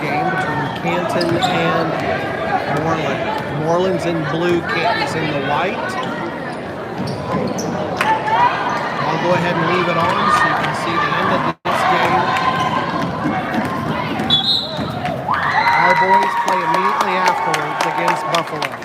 game between Canton and Moreland. Moreland's in blue, Canton's in the white. I'll go ahead and leave it on so you can see the end of this game. Our boys play immediately afterwards against Buffalo.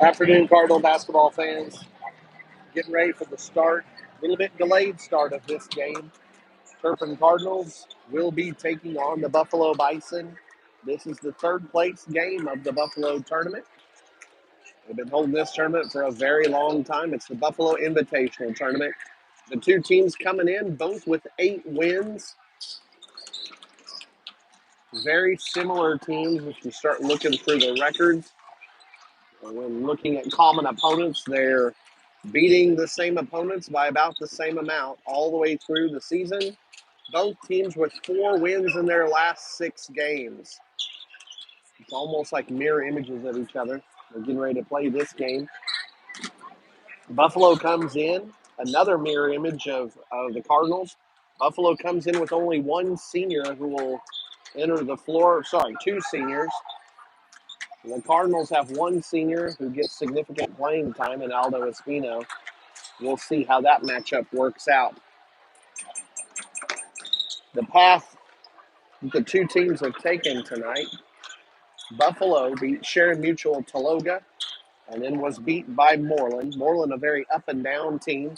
Afternoon, Cardinal basketball fans. Getting ready for the start, a little bit delayed start of this game. Turpin Cardinals will be taking on the Buffalo Bison. This is the third place game of the Buffalo tournament. They've been holding this tournament for a very long time. It's the Buffalo Invitational Tournament. The two teams coming in, both with 8 wins. Very similar teams if you start looking through the records. And when looking at common opponents, they're beating the same opponents by about the same amount all the way through the season. Both teams with 4 wins in their last 6 games. It's almost like mirror images of each other. They're getting ready to play this game. Buffalo comes in, another mirror image of the Cardinals. Buffalo comes in with only one senior who will enter the floor. Sorry, 2 seniors. The Cardinals have one senior who gets significant playing time in Aldo Espino. We'll see how that matchup works out. The path the two teams have taken tonight, Buffalo beat Sharon Mutual Taloga and then was beat by Moreland. Moreland, a very up and down team.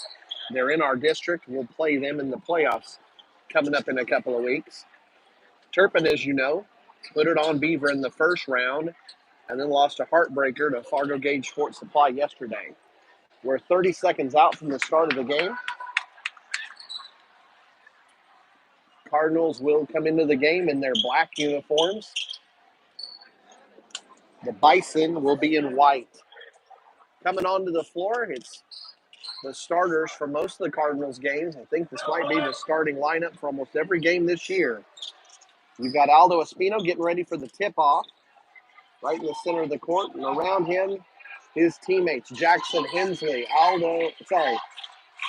They're in our district. We'll play them in the playoffs coming up in a couple of weeks. Turpin, as you know, put it on Beaver in the first round and then lost a heartbreaker to Fargo Gage Sports Supply yesterday. We're 30 seconds out from the start of the game. Cardinals will come into the game in their black uniforms. The Bison will be in white. Coming onto the floor, it's the starters for most of the Cardinals games. I think this might be the starting lineup for almost every game this year. You've got Aldo Espino getting ready for the tip-off right in the center of the court. And around him, his teammates, Jackson Hensley, Aaron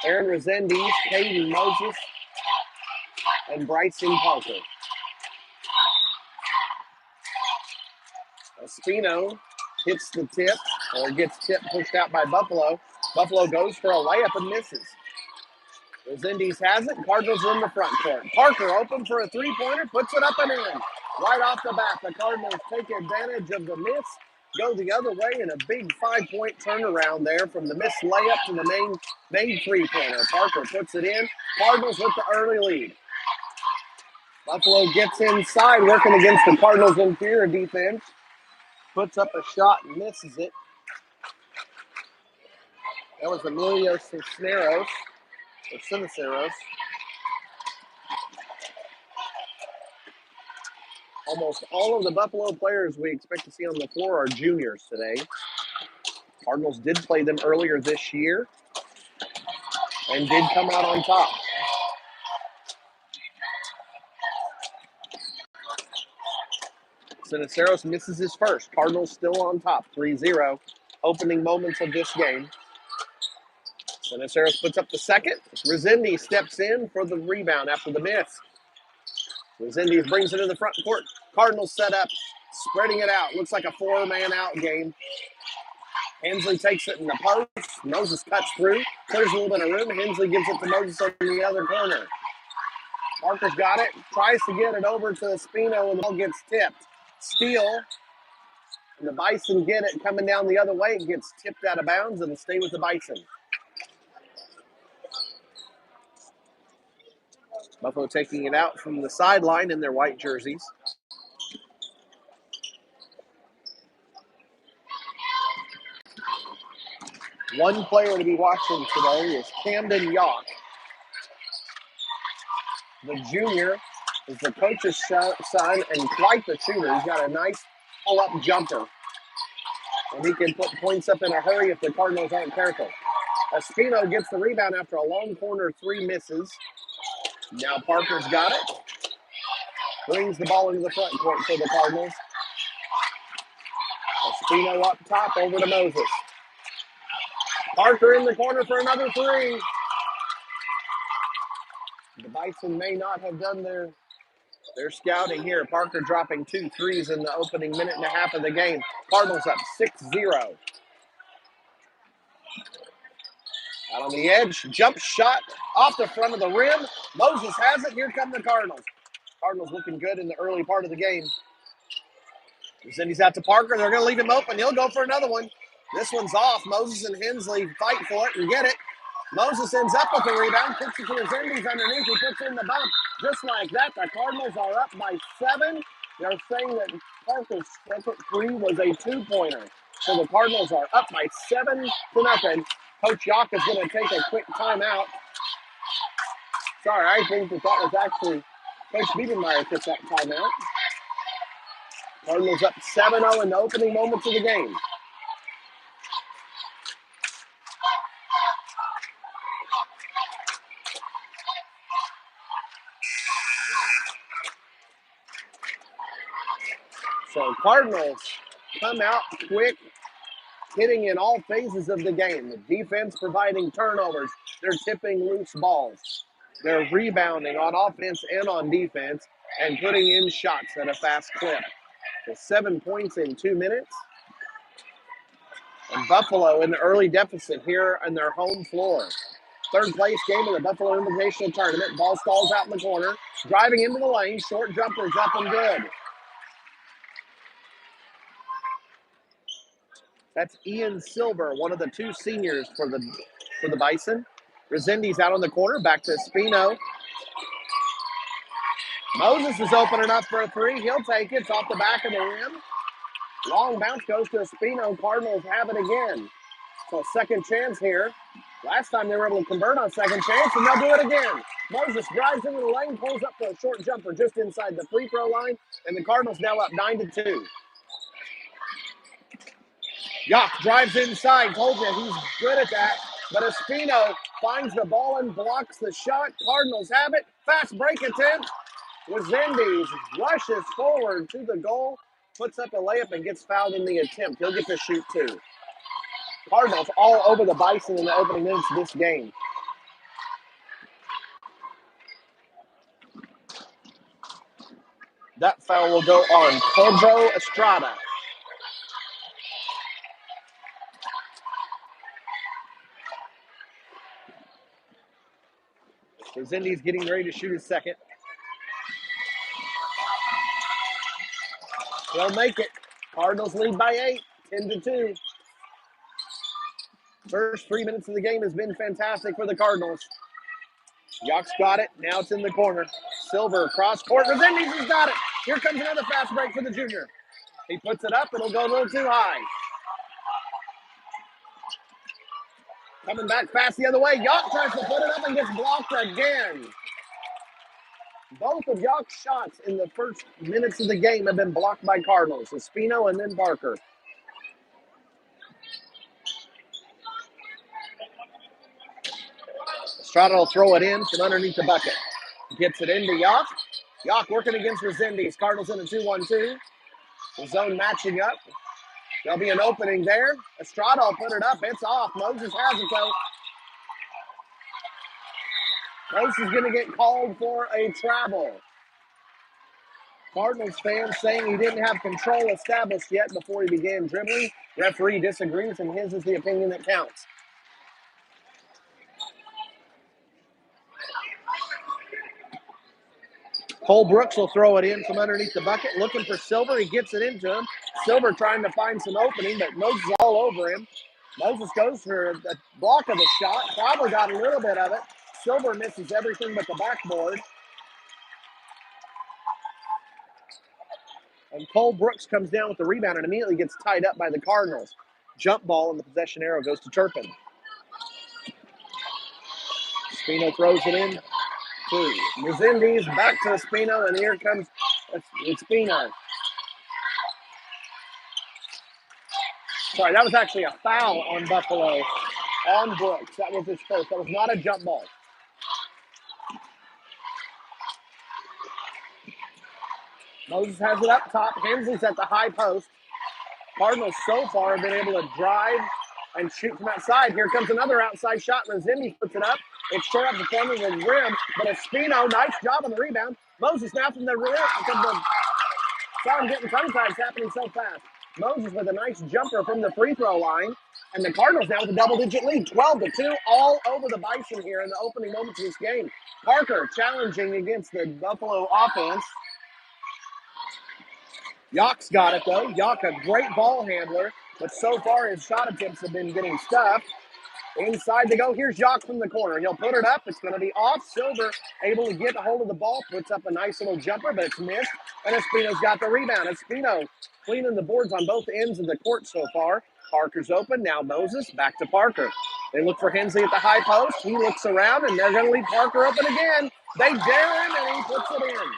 Resendiz, Caden Moses, and Bryson Parker. Espino hits the tip, or gets tip pushed out by Buffalo. Buffalo goes for a layup and misses. Resendiz has it. Cardinals are in the front court. Parker open for a three-pointer, puts it up and in. Right off the bat, the Cardinals take advantage of the miss, go the other way, and a big 5-point turnaround there from the missed layup to the main three-pointer. Parker puts it in. Cardinals with the early lead. Buffalo gets inside, working against the Cardinals' interior defense. Puts up a shot and misses it. That was Emilio Cisneros. Almost all of the Buffalo players we expect to see on the floor are juniors today. Cardinals did play them earlier this year and did come out on top. Cisneros misses his first. Cardinals still on top, 3-0. Opening moments of this game. Cisneros puts up the second. Resendiz steps in for the rebound after the miss. Resendiz brings it in the front court. Cardinals set up, spreading it out. Looks like a 4-man out game. Hensley takes it in the post. Moses cuts through, clears a little bit of room. Hensley gives it to Moses over in the other corner. Parker's got it, tries to get it over to Espino, and the ball gets tipped. Steal, and the Bison get it coming down the other way. It gets tipped out of bounds, and it'll stay with the Bison. Buffalo taking it out from the sideline in their white jerseys. One player to be watching today is Camden Yawk. The junior is the coach's son and quite the shooter. He's got a nice pull-up jumper. And he can put points up in a hurry if the Cardinals aren't careful. Espino gets the rebound after a long corner 3 misses. Now Parker's got it. Brings the ball into the front court for the Cardinals. Espino up top over to Moses. Parker in the corner for another 3. The Bison may not have done their scouting here. Parker dropping 2 threes in the opening minute and a half of the game. Cardinals up 6-0. Out on the edge, jump shot off the front of the rim. Moses has it. Here come the Cardinals. Cardinals looking good in the early part of the game. Then he's out to Parker. They're going to leave him open. He'll go for another one. This one's off. Moses and Hensley fight for it and get it. Moses ends up with the rebound, kicks it to Resendiz underneath. He puts in the bump. Just like that, the Cardinals are up by 7. They're saying that Parker's second three was a 2-pointer. So the Cardinals are up by 7-0. Coach Yock is going to take a quick timeout. Sorry, I think that was actually Coach Biedenmeyer took that timeout. Cardinals up 7-0 in the opening moments of the game. So Cardinals come out quick, hitting in all phases of the game. The defense providing turnovers. They're tipping loose balls. They're rebounding on offense and on defense and putting in shots at a fast clip. So 7 points in 2 minutes. And Buffalo in the early deficit here on their home floor. Third place game of the Buffalo Invitational Tournament. Ball stalls out in the corner. Driving into the lane. Short jumper's up and good. That's Ian Silver, one of the 2 seniors for the Bison. Resendiz out on the corner, back to Espino. Moses is opening up for a 3. He'll take it. It's off the back of the rim. Long bounce goes to Espino. Cardinals have it again. So second chance here. Last time they were able to convert on second chance, and they'll do it again. Moses drives into the lane, pulls up for a short jumper just inside the free throw line, and the Cardinals now up 9-2. Yock drives inside. Told you he's good at that. But Espino finds the ball and blocks the shot. Cardinals have it. Fast break attempt. Resendiz rushes forward to the goal, puts up a layup, and gets fouled in the attempt. He'll get to shoot 2. Cardinals all over the Bison in the opening minutes of this game. That foul will go on Pedro Estrada. Resendiz getting ready to shoot his second. They'll make it. Cardinals lead by 8, 10-2. First 3 minutes of the game has been fantastic for the Cardinals. Yock's got it. Now it's in the corner. Silver cross court. Resendiz has got it. Here comes another fast break for the junior. He puts it up. It'll go a little too high. Coming back fast the other way. Yock tries to put it up and gets blocked again. Both of Yock's shots in the first minutes of the game have been blocked by Cardinals. Espino and then Barker. Estrada will throw it in from underneath the bucket. Gets it into Yock. Yock working against Resendiz. Cardinals in a 2-1-2. The zone matching up. There'll be an opening there. Estrada will put it up. It's off. Moses has it, though. Moses is going to get called for a travel. Cardinals fans saying he didn't have control established yet before he began dribbling. Referee disagrees, and his is the opinion that counts. Cole Brooks will throw it in from underneath the bucket, looking for Silver. He gets it into him. Silver trying to find some opening, but Moses is all over him. Moses goes for the block of the shot. Probably got a little bit of it. Silver misses everything but the backboard. And Cole Brooks comes down with the rebound and immediately gets tied up by the Cardinals. Jump ball and the possession arrow goes to Turpin. Espino throws it in. Resendiz back to Espino, and here comes Espino. Sorry, that was actually a foul on Buffalo on Brooks. That was his first. That was not a jump ball. Moses has it up top. Hensley's at the high post. Cardinals so far have been able to drive and shoot from outside. Here comes another outside shot. Resendiz puts it up. It's short up the corner of the rim, but Espino, nice job on the rebound. Moses now from the rim. Sorry, I'm getting tongue-tied. It's happening so fast. Moses with a nice jumper from the free throw line. And the Cardinals now with a double-digit lead, 12-2, all over the Bison here in the opening moments of this game. Parker challenging against the Buffalo offense. Yock's got it, though. Yock, a great ball handler, But so far, his shot attempts have been getting stuffed. Inside to go. Here's Jock from the corner. He'll put it up. It's going to be off. Silver able to get a hold of the ball. Puts up a nice little jumper, but it's missed. And Espino's got the rebound. Espino cleaning the boards on both ends of the court so far. Parker's open. Now Moses back to Parker. They look for Hensley at the high post. He looks around, and they're going to leave Parker open again. They dare him, and he puts it in.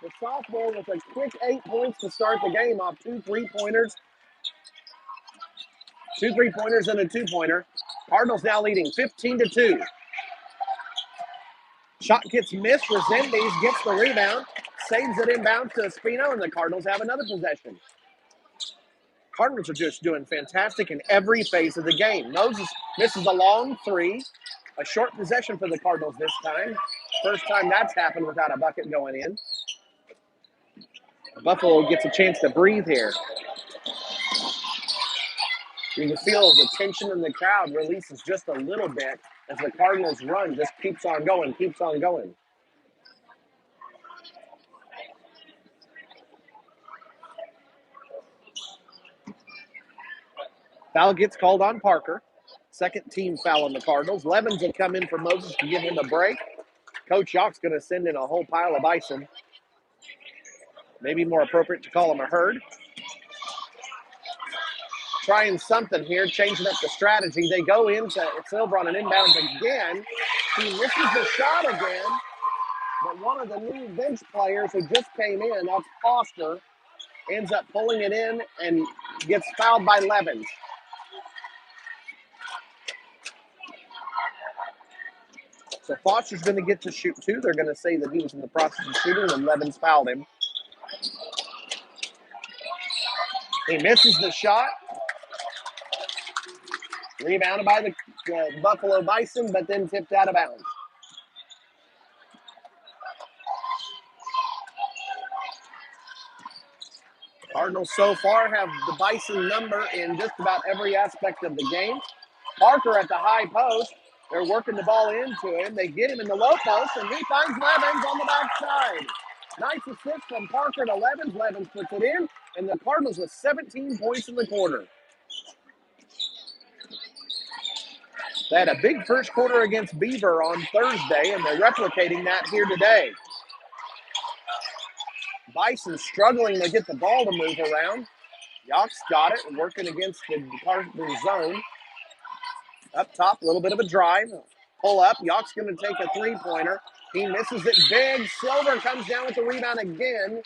The sophomore with a quick 8 points to start the game off 2 3-pointers. 2 3-pointers and a 2-pointer. Cardinals now leading 15-2. Shot gets missed. Resendes gets the rebound. Saves it inbound to Espino, and the Cardinals have another possession. Cardinals are just doing fantastic in every phase of the game. Moses misses a long 3. A short possession for the Cardinals this time. First time that's happened without a bucket going in. Buffalo gets a chance to breathe here. You can feel the tension in the crowd releases just a little bit as the Cardinals' run just keeps on going, keeps on going. Foul gets called on Parker. Second team foul on the Cardinals. Levens will come in for Moses to give him a break. Coach Yock's going to send in a whole pile of bison. Maybe more appropriate to call him a herd. Trying something here, changing up the strategy. They go into Silver on an inbound again. He misses the shot again. But one of the new bench players who just came in, that's Foster, ends up pulling it in and gets fouled by Levens. So Foster's going to get to shoot 2. They're going to say that he was in the process of shooting and Levens fouled him. He misses the shot. Rebounded by the Buffalo Bison, but then tipped out of bounds. Cardinals so far have the Bison number in just about every aspect of the game. Parker at the high post. They're working the ball into him. They get him in the low post, and he finds Levens on the backside. Nice assist from Parker to Levens. Levens puts it in, and the Cardinals with 17 points in the quarter. They had a big first quarter against Beaver on Thursday, and they're replicating that here today. Bison struggling to get the ball to move around. Yock's got it, working against the Cardinals zone. Up top, a little bit of a drive. Pull up. Yock's going to take a 3-pointer. He misses it big. Silver comes down with the rebound again.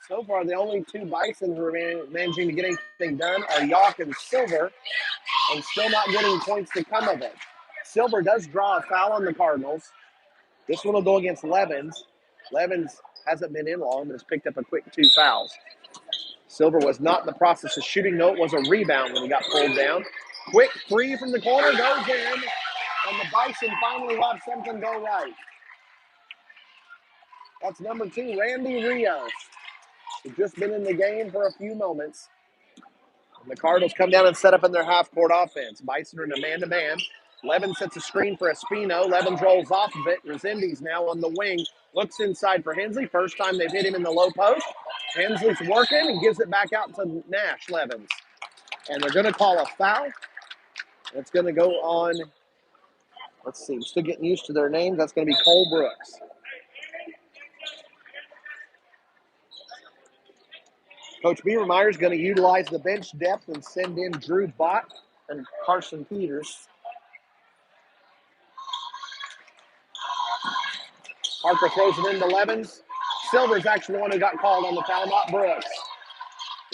So far, the only 2 Bison who are managing to get anything done are Yock and Silver, and still not getting points to come of it. Silver does draw a foul on the Cardinals. This one will go against Levens. Levens hasn't been in long, but has picked up a quick 2 fouls. Silver was not in the process of shooting. No, it was a rebound when he got pulled down. Quick 3 from the corner, goes in, and the Bison finally have something go right. That's number 2, Randy Rios, who's just been in the game for a few moments. And the Cardinals come down and set up in their half-court offense. Bison are in a man-to-man. Levens sets a screen for Espino. Levens rolls off of it. Resendes now on the wing. Looks inside for Hensley. First time they've hit him in the low post. Hensley's working and gives it back out to Nash Levens. And they're going to call a foul. It's going to go on, let's see, we're still getting used to their names. That's going to be Cole Brooks. Coach Beavermeyer is going to utilize the bench depth and send in Drew Bott and Carson Peters. Parker throws it into Levens. Silver's actually the one who got called on the foul, not Brooks.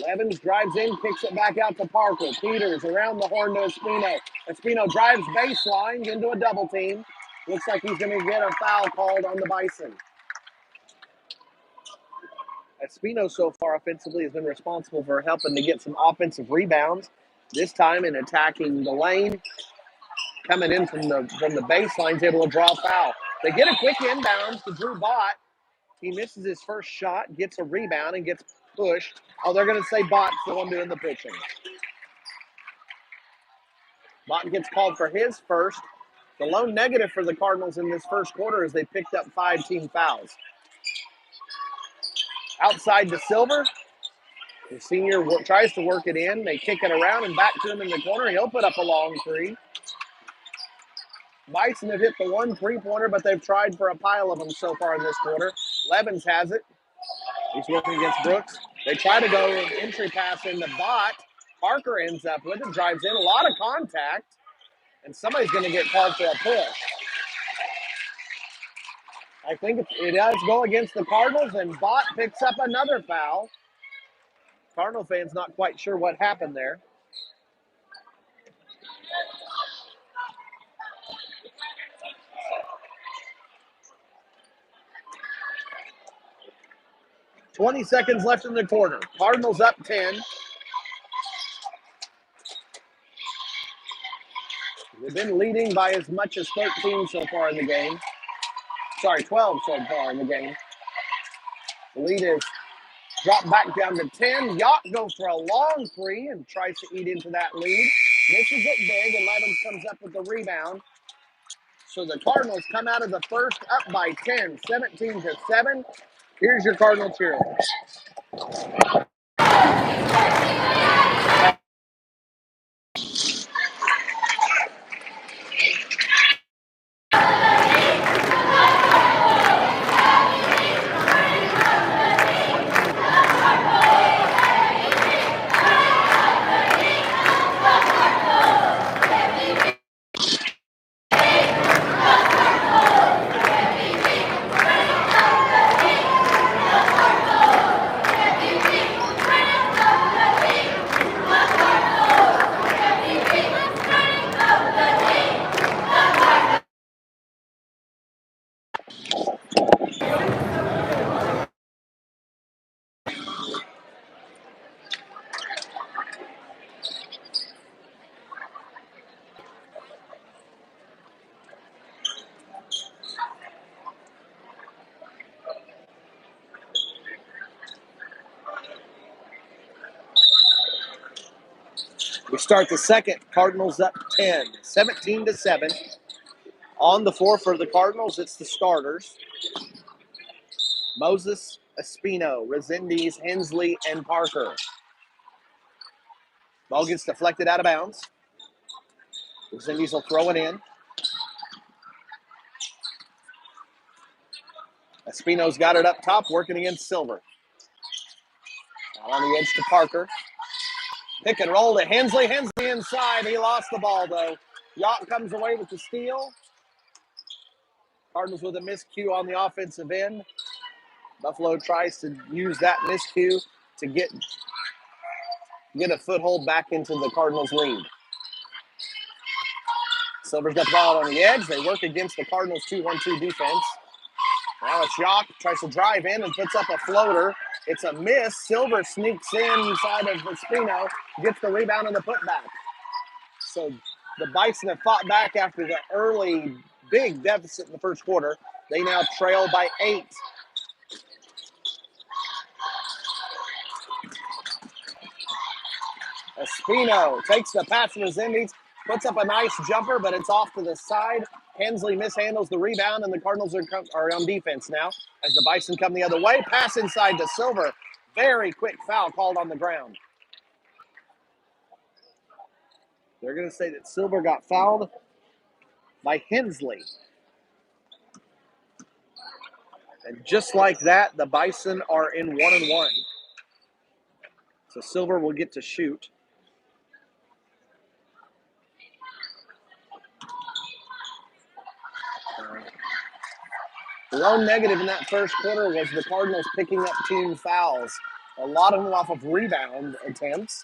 Levens drives in, kicks it back out to Parker. Peters around the horn to Espino. Espino drives baseline into a double team. Looks like he's going to get a foul called on the Bison. Espino so far offensively has been responsible for helping to get some offensive rebounds. This time in attacking the lane. Coming in from the baseline, is able to draw a foul. They get a quick inbound to Drew Bott. He misses his first shot, gets a rebound, and gets pushed. Oh, they're going to say Bott's the one doing the pushing. Bott gets called for his first. The lone negative for the Cardinals in this first quarter is they picked up 5 team fouls. Outside to Silver. The senior tries to work it in. They kick it around and back to him in the corner. He'll put up a long three. Bison have hit the one three-pointer, but they've tried for a pile of them so far in this quarter. Levens has it. He's working against Brooks. They try to go entry pass in the bot. Parker ends up with it, drives in. A lot of contact, and somebody's going to get called for a push. I think it does go against the Cardinals, and Bott picks up another foul. Cardinal fans not quite sure what happened there. .20 seconds left in the quarter. Cardinals up 10. They've been leading by as much as 13 so far in the game. Sorry, 12 so far in the game. The lead is dropped back down to 10. Yacht goes for a long three and tries to eat into that lead. Misses it big, and Levens comes up with the rebound. So the Cardinals come out of the first up by 10, 17-7. Here's your Cardinal cheerleaders. We start the second. Cardinals up 10, 17-7. On the floor for the Cardinals, it's the starters. Moses, Espino, Resendiz, Hensley, and Parker. Ball gets deflected out of bounds. Resendiz will throw it in. Espino's got it up top, working against Silver. Out on the edge to Parker. Pick and roll to Hensley. Hensley inside. He lost the ball, though. Yacht comes away with the steal. Cardinals with a miscue on the offensive end. Buffalo tries to use that miscue to get a foothold back into the Cardinals' lead. Silver's got the ball on the edge. They work against the Cardinals' 2-1-2 defense. Now it's Yacht, tries to drive in and puts up a floater. It's a miss. Silver sneaks inside of Espino, gets the rebound and the putback. So the Bison have fought back after the early big deficit in the first quarter. They now trail by 8. Espino takes the pass to Resendiz, puts up a nice jumper, but it's off to the side. Hensley mishandles the rebound, and the Cardinals are on defense now as the Bison come the other way. Pass inside to Silver. Very quick foul called on the ground. They're going to say that Silver got fouled by Hensley. And just like that, the Bison are in 1-1. So Silver will get to shoot. The lone negative in that first quarter was the Cardinals picking up team fouls. A lot of them off of rebound attempts.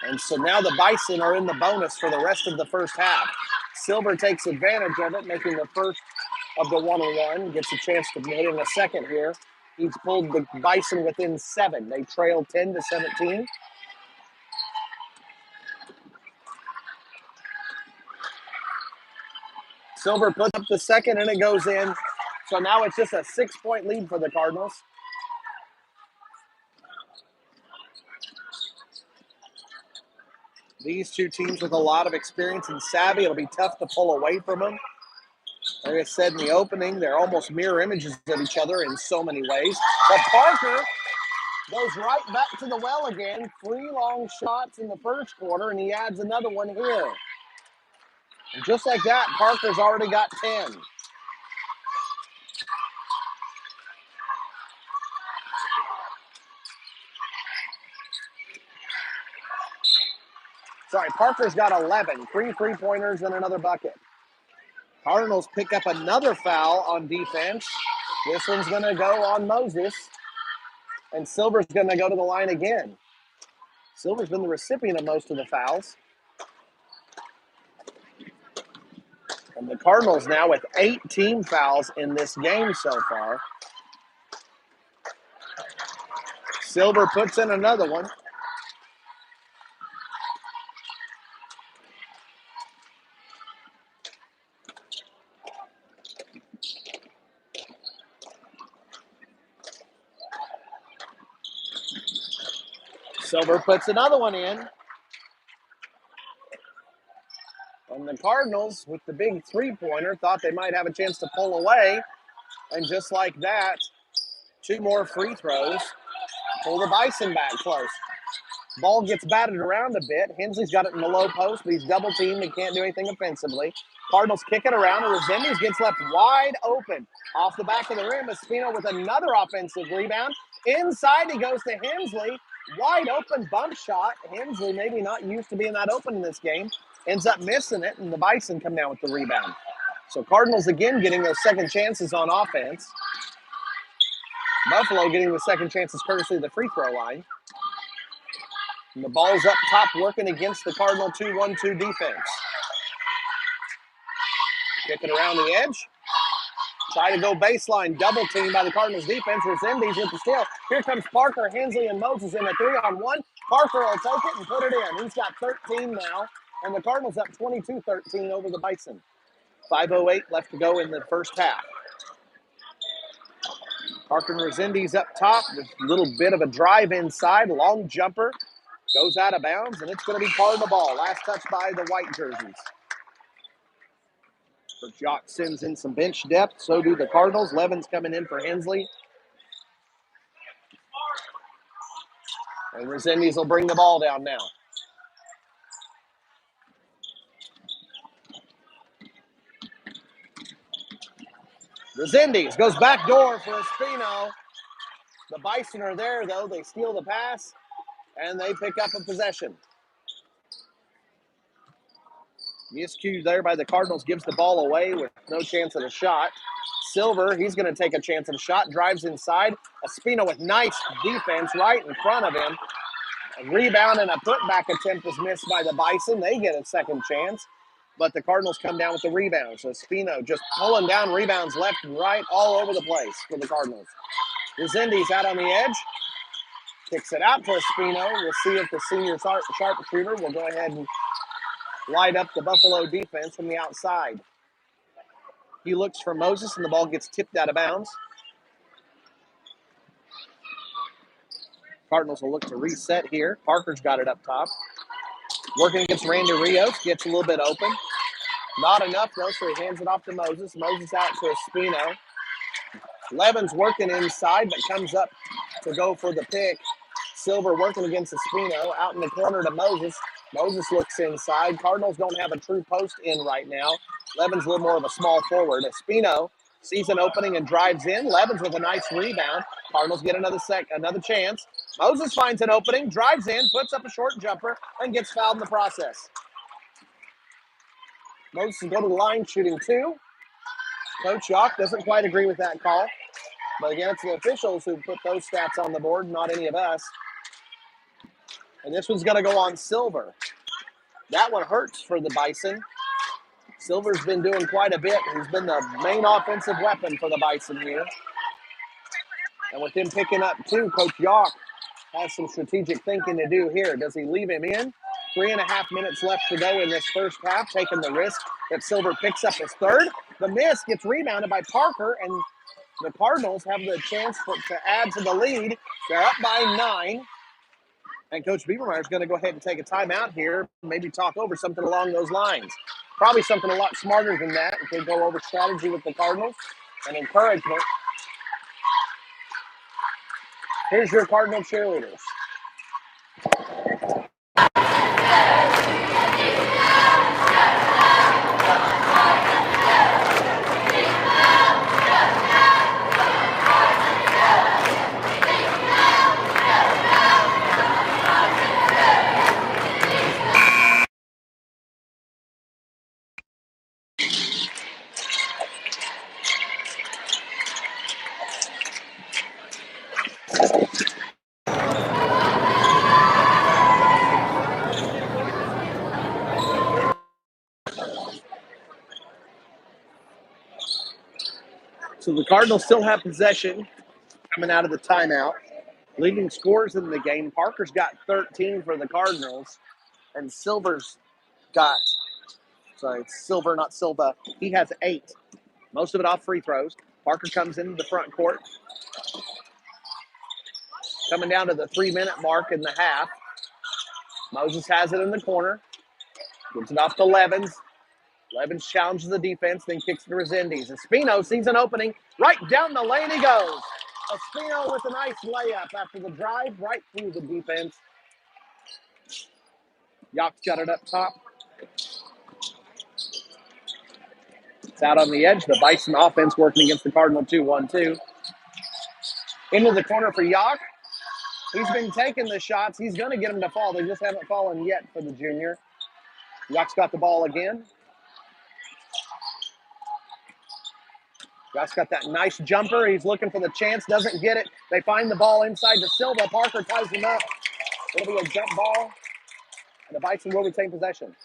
And so now the Bison are in the bonus for the rest of the first half. Silver takes advantage of it, making the first of the 1-on-1. Gets a chance to hit in a second here. He's pulled the Bison within 7. They trail 10-17. Silver puts up the second, and it goes in. So now it's just a 6-point lead for the Cardinals. These two teams with a lot of experience and savvy. It'll be tough to pull away from them. Like I said in the opening, they're almost mirror images of each other in so many ways. But Parker Goes right back to the well again. 3 long shots in the first quarter, and he adds another one here. And just like that, Parker's already got 10. Sorry, Parker's got 11. 3 3-pointers and another bucket. Cardinals pick up another foul on defense. This one's going to go on Moses. And Silver's going to go to the line again. Silver's been the recipient of most of the fouls. And the Cardinals now with 18 fouls in this game so far. Silver puts in another one. Silver puts another one in. And the Cardinals, with the big three-pointer, thought they might have a chance to pull away. And just like that, 2 more free throws. Pull the Bison back close. Ball gets batted around a bit. Hensley's got it in the low post, but he's double-teamed and can't do anything offensively. Cardinals kick it around, and Resendiz gets left wide open. Off the back of the rim, Espino with another offensive rebound. Inside, he goes to Hensley. Wide open bump shot. Hensley maybe not used to being that open in this game. Ends up missing it, and the Bison come down with the rebound. So Cardinals again getting those second chances on offense. Buffalo getting the second chances courtesy of the free throw line. And the ball's up top working against the Cardinal 2-1-2 defense. Kicking around the edge. Try to go baseline. Double team by the Cardinals defense. Resendiz with the steal. Here comes Parker, Hensley, and Moses in a 3-on-1. Parker will take it and put it in. He's got 13 now. And the Cardinals up 22-13 over the Bison. 5:08 left to go in the first half. Parker and Resendiz up top. Just a little bit of a drive inside. Long jumper. Goes out of bounds, and it's going to be part of the ball. Last touch by the white jerseys. Jock sends in some bench depth. So do the Cardinals. Levin's coming in for Hensley. And Resendiz will bring the ball down now. Resendiz goes back door for Espino. The Bison are there, though. They steal the pass, and they pick up a possession. Miscue there by the Cardinals gives the ball away with no chance at a shot. Silver, he's going to take a chance at a shot, drives inside. Espino with nice defense right in front of him. A rebound and a putback attempt is missed by the Bison. They get a second chance, but the Cardinals come down with the rebound. So Espino just pulling down rebounds left and right all over the place for the Cardinals. Resendiz out on the edge. Kicks it out to Espino. We'll see if the senior sharpshooter will go ahead and light up the Buffalo defense from the outside. He looks for Moses, and the ball gets tipped out of bounds. Cardinals will look to reset here. Parker's got it up top. Working against Randy Rios. Gets a little bit open. Not enough, though, so he hands it off to Moses. Moses out to Espino. Levin's working inside, but comes up to go for the pick. Silver working against Espino. Out in the corner to Moses. Moses looks inside. Cardinals don't have a true post in right now. Levin's a little more of a small forward. Espino sees an opening and drives in. Levin's with a nice rebound. Cardinals get another chance. Moses finds an opening, drives in, puts up a short jumper, and gets fouled in the process. Moses will go to the line shooting 2. Coach Yock doesn't quite agree with that call. But again, it's the officials who put those stats on the board, not any of us. And this one's going to go on Silver. That one hurts for the Bison. Silver's been doing quite a bit. He's been the main offensive weapon for the Bison here. And with him picking up 2, Coach Yock has some strategic thinking to do here. Does he leave him in? 3.5 minutes left to go in this first half, taking the risk that Silver picks up his third. The miss gets rebounded by Parker, and the Cardinals have the chance to add to the lead. They're up by 9. And Coach Biebermeyer is going to go ahead and take a timeout here, maybe talk over something along those lines. Probably something a lot smarter than that. He could go over strategy with the Cardinals and encouragement. Here's your Cardinal cheerleaders. So the Cardinals still have possession coming out of the timeout. Leading scorers in the game, Parker's got 13 for the Cardinals, and Silver's got, sorry, it's Silver, not Silva. He has 8. Most of it off free throws. Parker comes into the front court. Coming down to the 3-minute mark in the half. Moses has it in the corner. Gives it off to Levens. Levens challenges the defense, then kicks to Resendiz. Espino sees an opening. Right down the lane he goes. Espino with a nice layup after the drive right through the defense. Yock's got it up top. It's out on the edge. The Bison offense working against the Cardinal 2-1-2. Into the corner for Yock. He's been taking the shots. He's going to get them to fall. They just haven't fallen yet for the junior. Yock's got the ball again. Yock's got that nice jumper. He's looking for the chance. Doesn't get it. They find the ball inside to Silva. Parker ties him up. It'll be a jump ball. And the Bison will retain possession.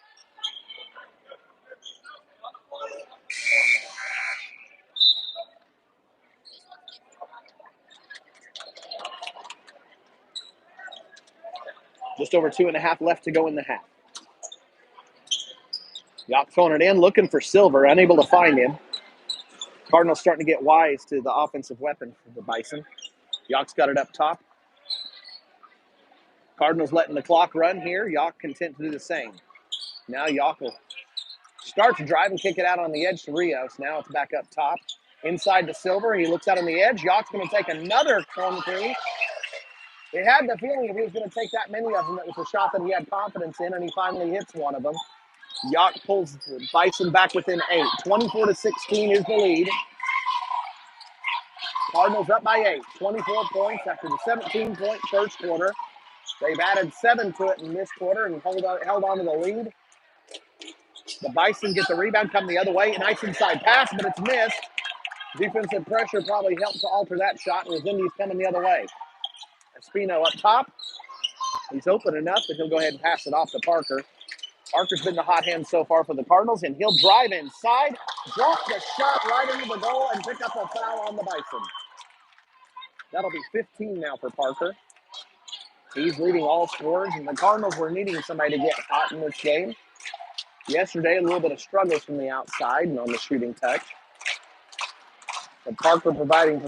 Just over 2.5 left to go in the half. Yock throwing it in, looking for Silver, unable to find him. Cardinals starting to get wise to the offensive weapon for the Bison. Yock's got it up top. Cardinals letting the clock run here. Yock content to do the same. Now Yock will start to drive and kick it out on the edge to Rios. Now it's back up top. Inside to Silver. He looks out on the edge. Yock's going to take another corner three. He had the feeling if he was going to take that many of them, it was a shot that he had confidence in, and he finally hits one of them. Yock pulls Bison back within 8. 24-16 is the lead. Cardinals up by 8. 24 points after the 17-point first quarter. They've added 7 to it in this quarter and held on to the lead. The Bison get the rebound, come the other way. Nice inside pass, but it's missed. Defensive pressure probably helped to alter that shot. Resendiz coming the other way. Espino up top. He's open enough that he'll go ahead and pass it off to Parker. Parker's been the hot hand so far for the Cardinals, and he'll drive inside, drop the shot right into the goal, and pick up a foul on the Bison. That'll be 15 now for Parker. He's leading all scorers, and the Cardinals were needing somebody to get hot in this game. Yesterday, a little bit of struggles from the outside and on the shooting touch. But Parker providing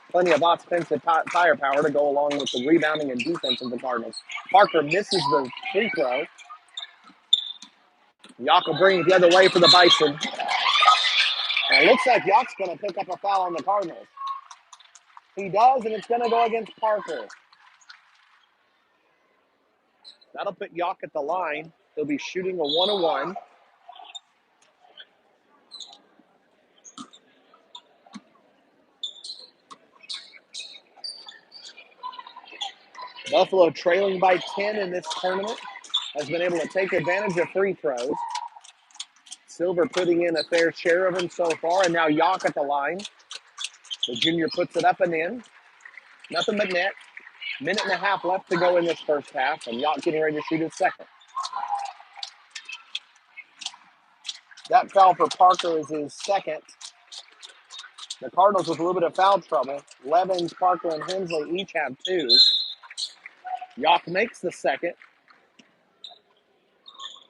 plenty of offensive firepower to go along with the rebounding and defense of the Cardinals. Parker misses the free throw. Yock will bring it the other way for the Bison. And it looks like Yock's going to pick up a foul on the Cardinals. He does, and it's going to go against Parker. That'll put Yock at the line. He'll be shooting a 1-on-1. Buffalo trailing by 10 in this tournament has been able to take advantage of free throws. Silver putting in a fair share of them so far, and now Yock at the line. The junior puts it up and in. Nothing but net. 1.5 left to go in this first half, and Yock getting ready to shoot his second. That foul for Parker is his second. The Cardinals with a little bit of foul trouble. Levens, Parker, and Hensley each have 2. Yock makes the second.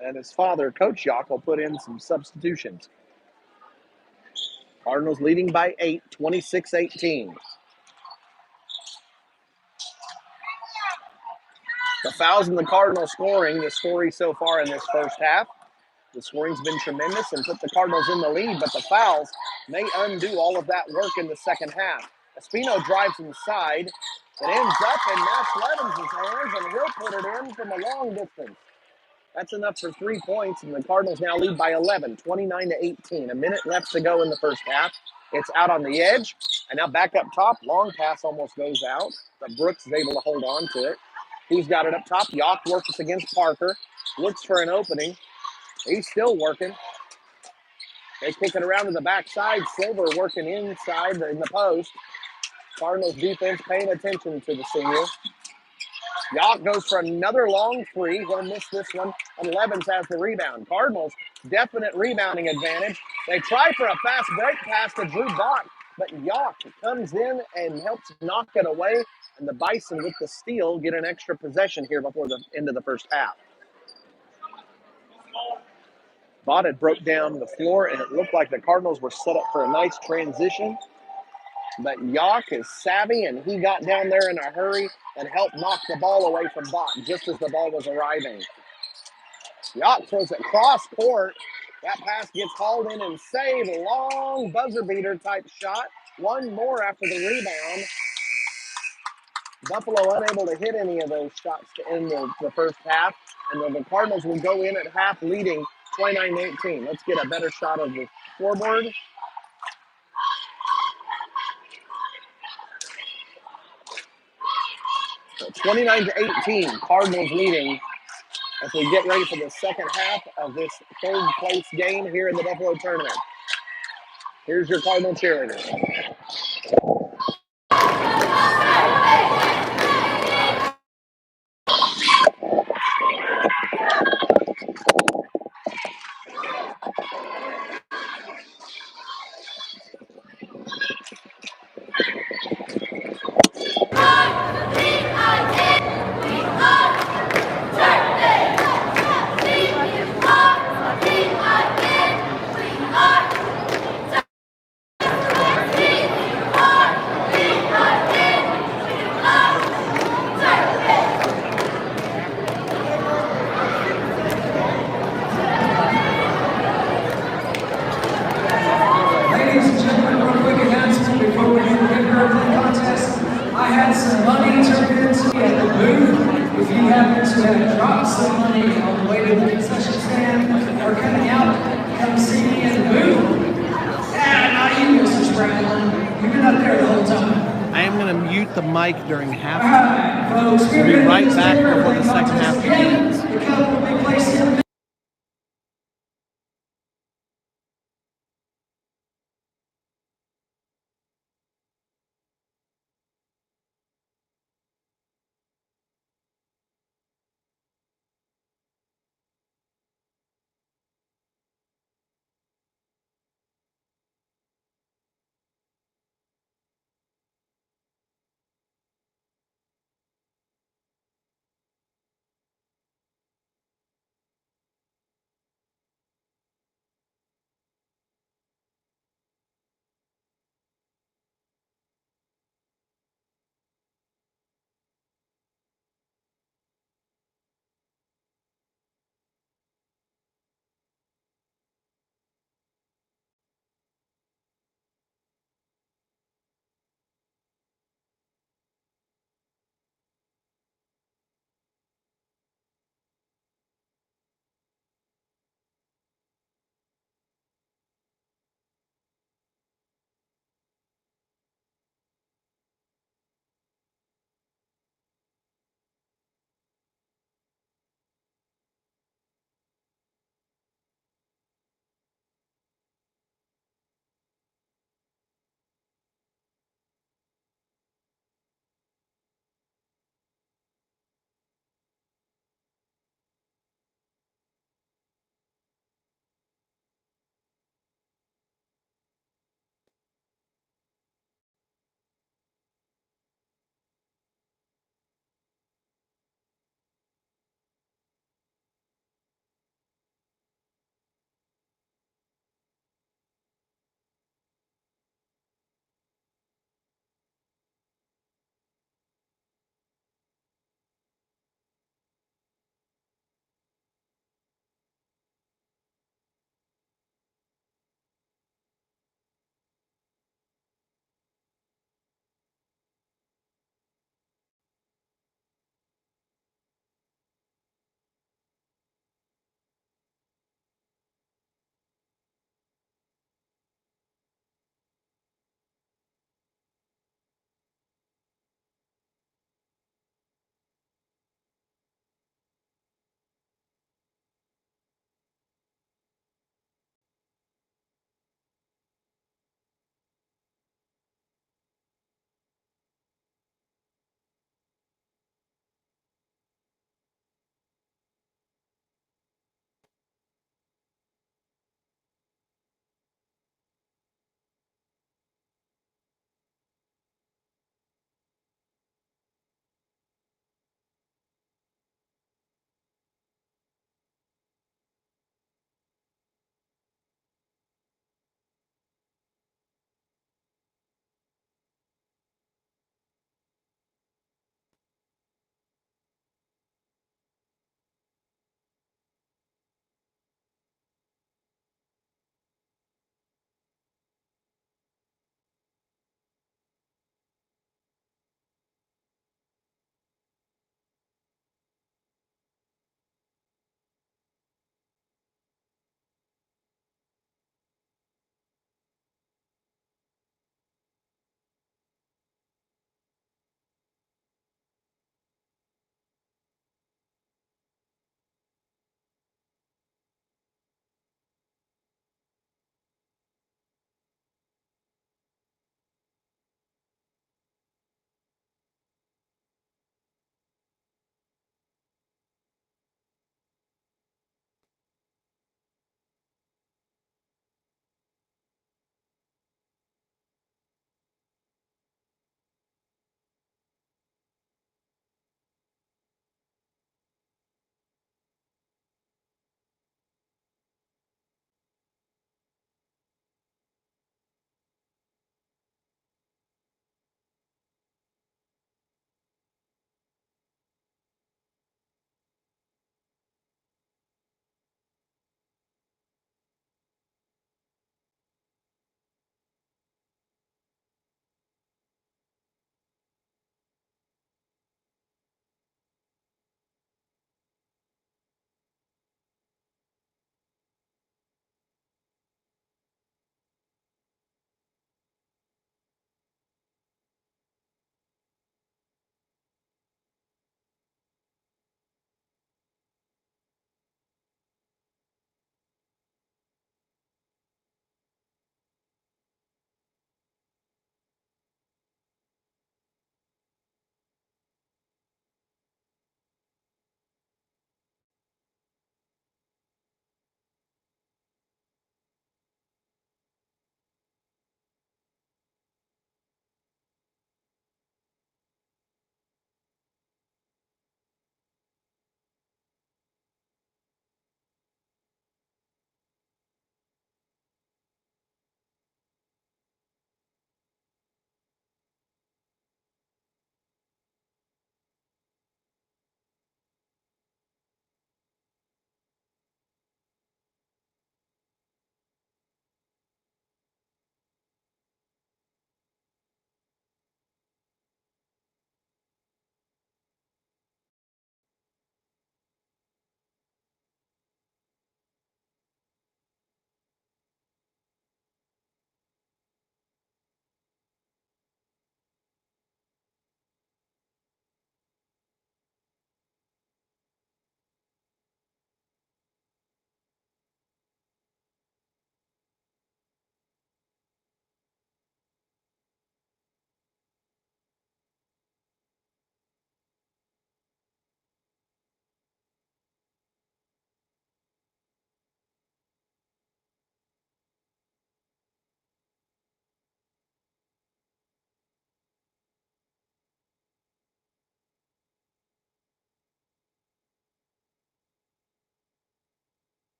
And his father, Coach Yock, will put in some substitutions. Cardinals leading by 8, 26-18. The fouls in the Cardinals scoring, the story so far in this first half. The scoring's been tremendous and put the Cardinals in the lead, but the fouls may undo all of that work in the second half. Espino drives inside, It ends up in Max Levins' hands, and he'll put it in from a long distance. That's enough for 3 points, and the Cardinals now lead by 11, 29-18. A minute left to go in the first half. It's out on the edge, and now back up top. Long pass almost goes out, but Brooks is able to hold on to it. He's got it up top. Yock works against Parker, looks for an opening. He's still working. They kick it around to the backside. Silver working inside in the post. Cardinals defense paying attention to the senior. Yock goes for another long three. He'll miss this one, and Levins has the rebound. Cardinals, definite rebounding advantage. They try for a fast break pass to Drew Bach, but Yock comes in and helps knock it away, and the Bison with the steal get an extra possession here before the end of the first half. Bott had broke down the floor, and it looked like the Cardinals were set up for a nice transition. But Yock is savvy, and he got down there in a hurry and helped knock the ball away from Bott just as the ball was arriving. Yock throws it cross court. That pass gets hauled in and saved. A long buzzer beater type shot. One more after the rebound. Buffalo unable to hit any of those shots to end the first half. And then the Cardinals will go in at half leading 29-18. Let's get a better shot of the scoreboard. 29-18, Cardinals leading as we get ready for the second half of this third place game here in the Buffalo tournament. Here's your Cardinal cheerleaders. Ladies and gentlemen, real quick announcement before we begin the Good Girl Play Contest. I had some money turned into me at the booth. If you happen to have dropped some money on the way to the concession stand or coming out, come see me in the booth. Yeah, not you, Mr. Spradlin. You've been up there the whole time. I am going to mute the mic during halftime. All right, folks, we're We'll be going to right do this back Good Girl before Play the second Contest half again. begins. The cup will be placed in the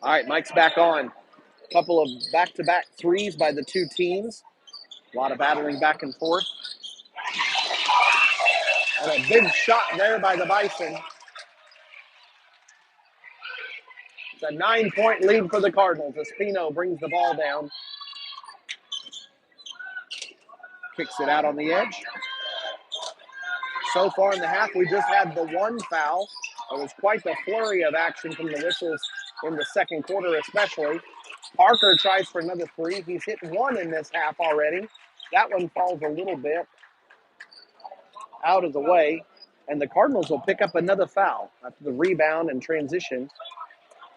All right, Mike's back on. Couple of back-to-back threes by the two teams. A lot of battling back and forth. And a big shot there by the Bison. It's a 9-point lead for the Cardinals. Espino brings the ball down. Kicks it out on the edge. So far in the half, we just had the one foul. It was quite the flurry of action from the whistles in the second quarter especially. Parker tries for another three. He's hit one in this half already. That one falls a little bit out of the way. And the Cardinals will pick up another foul after the rebound and transition.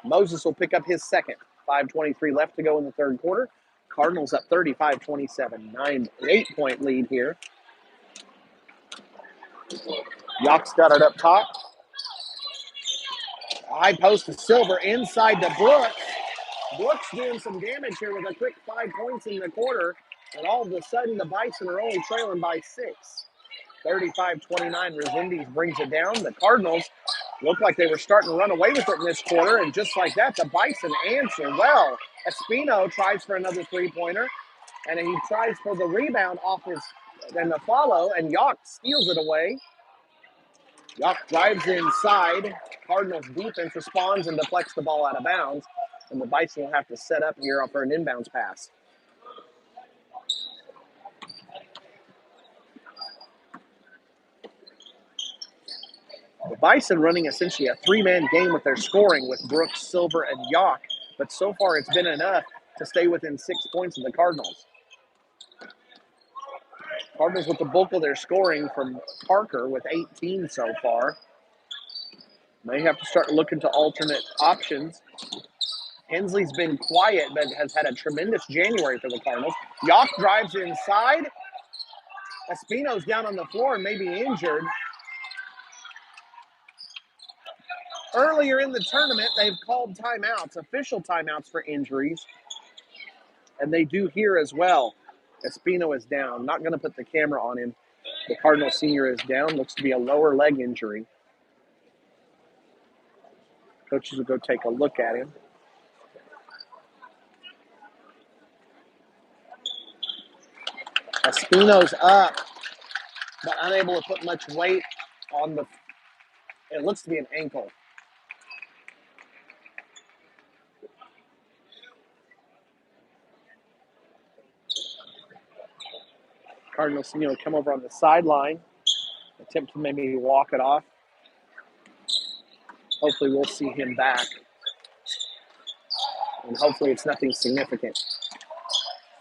Moses will pick up his second. 5:23 left to go in the third quarter. Cardinals up 35-27. 8-point lead here. Yock's got it up top. High post to Silver inside to Brooks. Brooks doing some damage here with a quick 5 points in the quarter. And all of a sudden, the Bison are only trailing by 6. 35-29, Resendiz brings it down. The Cardinals looked like they were starting to run away with it in this quarter. And just like that, the Bison answer well. Espino tries for another three-pointer. And he tries for the rebound off his, and the follow. And Yock steals it away. Yock drives inside. Cardinals defense responds and deflects the ball out of bounds. And the Bison will have to set up here for an inbounds pass. The Bison running essentially a three-man game with their scoring with Brooks, Silver, and Yock. But so far it's been enough to stay within 6 points of the Cardinals. Cardinals with the bulk of their scoring from Parker with 18 so far. May have to start looking to alternate options. Hensley's been quiet, but has had a tremendous January for the Cardinals. Yock drives inside. Espino's down on the floor and maybe injured. Earlier in the tournament, they've called timeouts, official timeouts for injuries. And they do here as well. Espino is down. Not going to put the camera on him. The Cardinal senior is down. Looks to be a lower leg injury. Coaches will go take a look at him. Espino's up, but unable to put much weight on the, it looks to be an ankle. Cardinal senior will come over on the sideline, attempt to maybe walk it off. Hopefully we'll see him back. And hopefully it's nothing significant.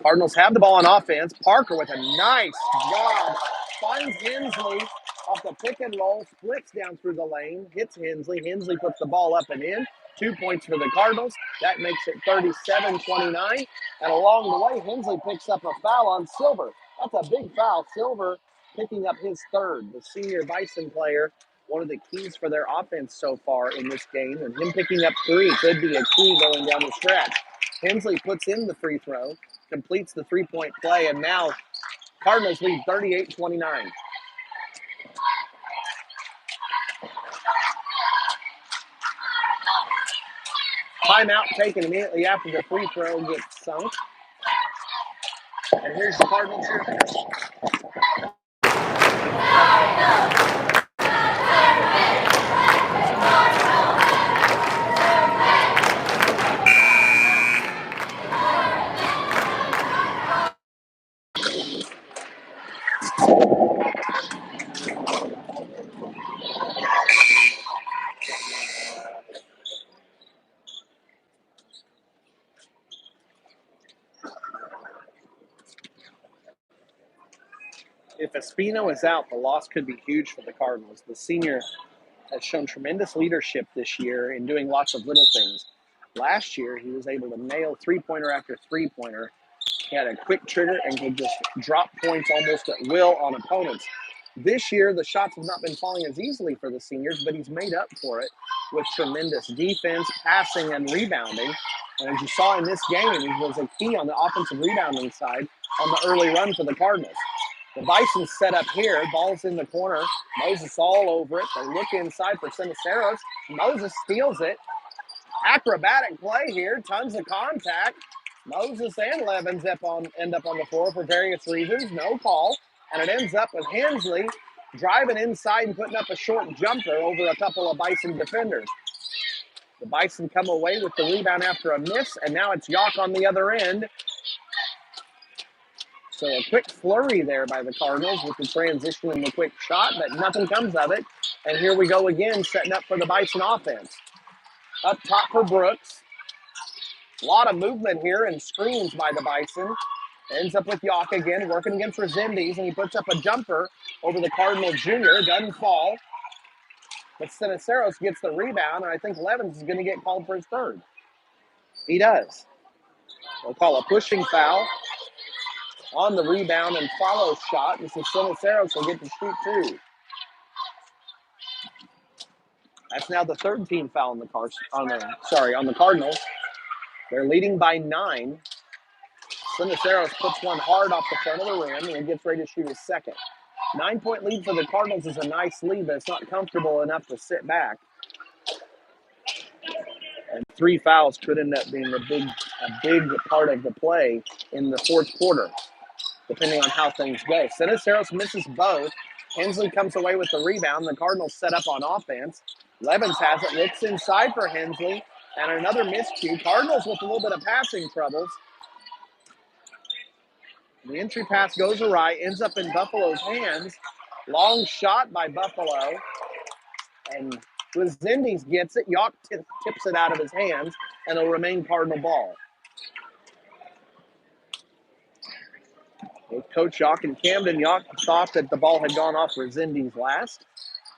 Cardinals have the ball on offense. Parker with a nice job. Finds Hensley off the pick and roll. Splits down through the lane. Hits Hensley. Hensley puts the ball up and in. 2 points for the Cardinals. That makes it 37-29. And along the way, Hensley picks up a foul on Silver. That's a big foul. Silver picking up his third. The senior Bison player, one of the keys for their offense so far in this game. And him picking up 3 could be a key going down the stretch. Hensley puts in the free throw, completes the three-point play, and now Cardinals lead 38-29. Timeout taken immediately after the free throw gets sunk. And here's the Cardinals here. If Espino is out, the loss could be huge for the Cardinals. The senior has shown tremendous leadership this year in doing lots of little things. Last year, he was able to nail three-pointer after three-pointer. He had a quick trigger and could just drop points almost at will on opponents. This year, the shots have not been falling as easily for the seniors, but he's made up for it with tremendous defense, passing, and rebounding. And as you saw in this game, he was a key on the offensive rebounding side on the early run for the Cardinals. The Bison's set up here. Ball's in the corner. Moses all over it. They look inside for Siniceros. Moses steals it. Acrobatic play here, tons of contact. Moses and Levens end up on the floor for various reasons. No call. And it ends up with Hensley driving inside and putting up a short jumper over a couple of Bison defenders. The Bison come away with the rebound after a miss, and now it's Yock on the other end. So a quick flurry there by the Cardinals with the transition and the quick shot, but nothing comes of it. And here we go again, setting up for the Bison offense. Up top for Brooks. A lot of movement here and screens by the Bison. Ends up with Yock again, working against Resendiz, and he puts up a jumper over the Cardinal Jr. Doesn't fall. But Siniceros gets the rebound, and I think Levens is going to get called for his third. He does. They'll call a pushing foul on the rebound and follow shot, and so Siniceros will get to shoot two. That's now the third team foul on the Cardinals. They're leading by 9. Siniceros puts one hard off the front of the rim and gets ready to shoot his second. 9-point lead for the Cardinals is a nice lead, but it's not comfortable enough to sit back. And 3 fouls could end up being a big part of the play in the fourth quarter, depending on how things go. Siniceros misses both. Hensley comes away with the rebound. The Cardinals set up on offense. Levens has it, looks inside for Hensley, and another miscue. Cardinals with a little bit of passing troubles. The entry pass goes awry, ends up in Buffalo's hands. Long shot by Buffalo. And Resendiz gets it. Yock tips it out of his hands, and it'll remain Cardinal ball. With Coach Yock and Camden, Yock thought that the ball had gone off Resendiz last,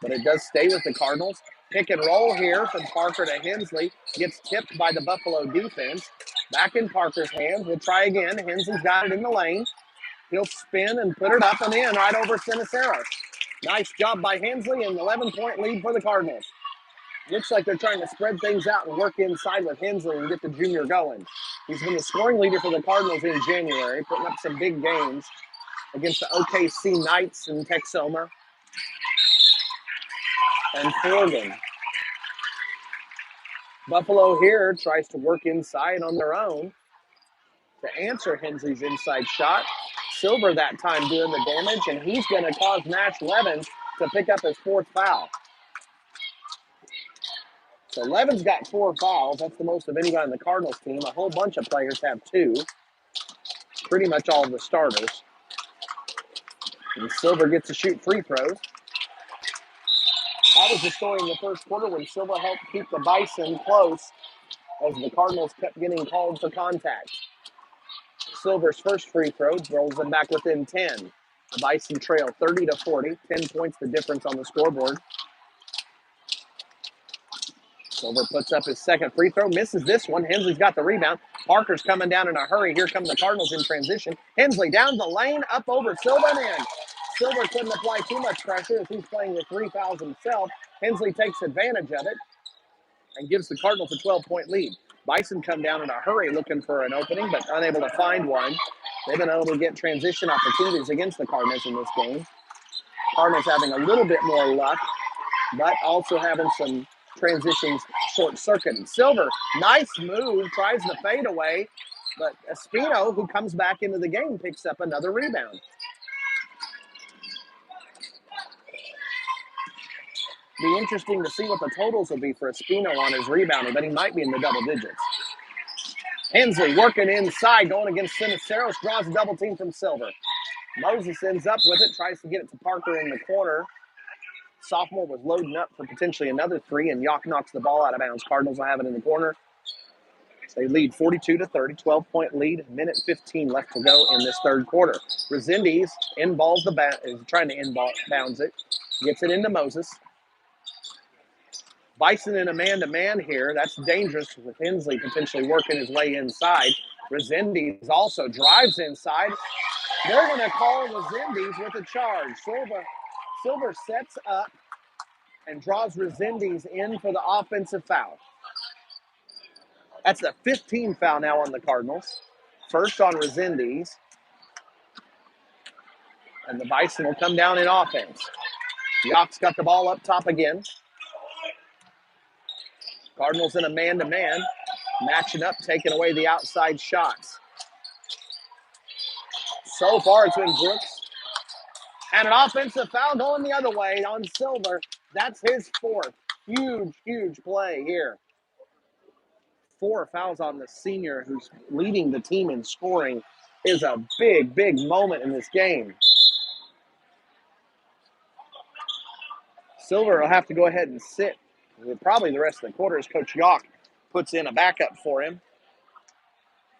but it does stay with the Cardinals. Pick and roll here from Parker to Hensley. Gets tipped by the Buffalo defense. Back in Parker's hands. We'll try again. Hensley's got it in the lane. He'll spin and put it up and in right over Siniceros. Nice job by Hensley, and 11-point lead for the Cardinals. Looks like they're trying to spread things out and work inside with Hensley and get the junior going. He's been the scoring leader for the Cardinals in January, putting up some big games against the OKC Knights in Texoma and Oregon. Buffalo here tries to work inside on their own to answer Hensley's inside shot. Silver that time doing the damage, and he's going to cause Nash Levens to pick up his fourth foul. So Levens got 4 fouls. That's the most of anybody on the Cardinals team. A whole bunch of players have 2. Pretty much all of the starters. And Silver gets to shoot free throws. That was the story in the first quarter when Silva helped keep the Bison close as the Cardinals kept getting called for contact. Silver's first free throw rolls them back within 10. The Bison trail 30-40. 10 points the difference on the scoreboard. Silver puts up his second free throw, misses this one. Hensley's got the rebound. Parker's coming down in a hurry. Here come the Cardinals in transition. Hensley down the lane, up over Silva and in. Silver couldn't apply too much pressure as he's playing with 3 fouls himself. Hensley takes advantage of it and gives the Cardinals a 12-point lead. Bison come down in a hurry looking for an opening, but unable to find one. They've been able to get transition opportunities against the Cardinals in this game. Cardinals having a little bit more luck, but also having some transitions short-circuited. Silver, nice move, tries the fadeaway, but Espino, who comes back into the game, picks up another rebound. Be interesting to see what the totals will be for Espino on his rebounding, but he might be in the double digits. Hensley working inside, going against Siniceros, draws a double team from Silver. Moses ends up with it, tries to get it to Parker in the corner. Sophomore was loading up for potentially another 3, and Yock knocks the ball out of bounds. Cardinals will have it in the corner. They lead 42-30, 12-point lead, minute 15 left to go in this third quarter. Resendiz is trying to inbounds it, gets it into Moses. Bison in a man-to-man here. That's dangerous with Hensley potentially working his way inside. Resendiz also drives inside. They're going to call Resendiz with a charge. Silver sets up and draws Resendiz in for the offensive foul. That's the 15th foul now on the Cardinals. First on Resendiz. And the Bison will come down in offense. Yock's got the ball up top again. Cardinals in a man-to-man, matching up, taking away the outside shots. So far, it's been Brooks. And an offensive foul going the other way on Silver. That's his fourth. Huge, huge play here. 4 fouls on the senior who's leading the team in scoring is a big, big moment in this game. Silver will have to go ahead and sit probably the rest of the quarter as Coach Yawk puts in a backup for him.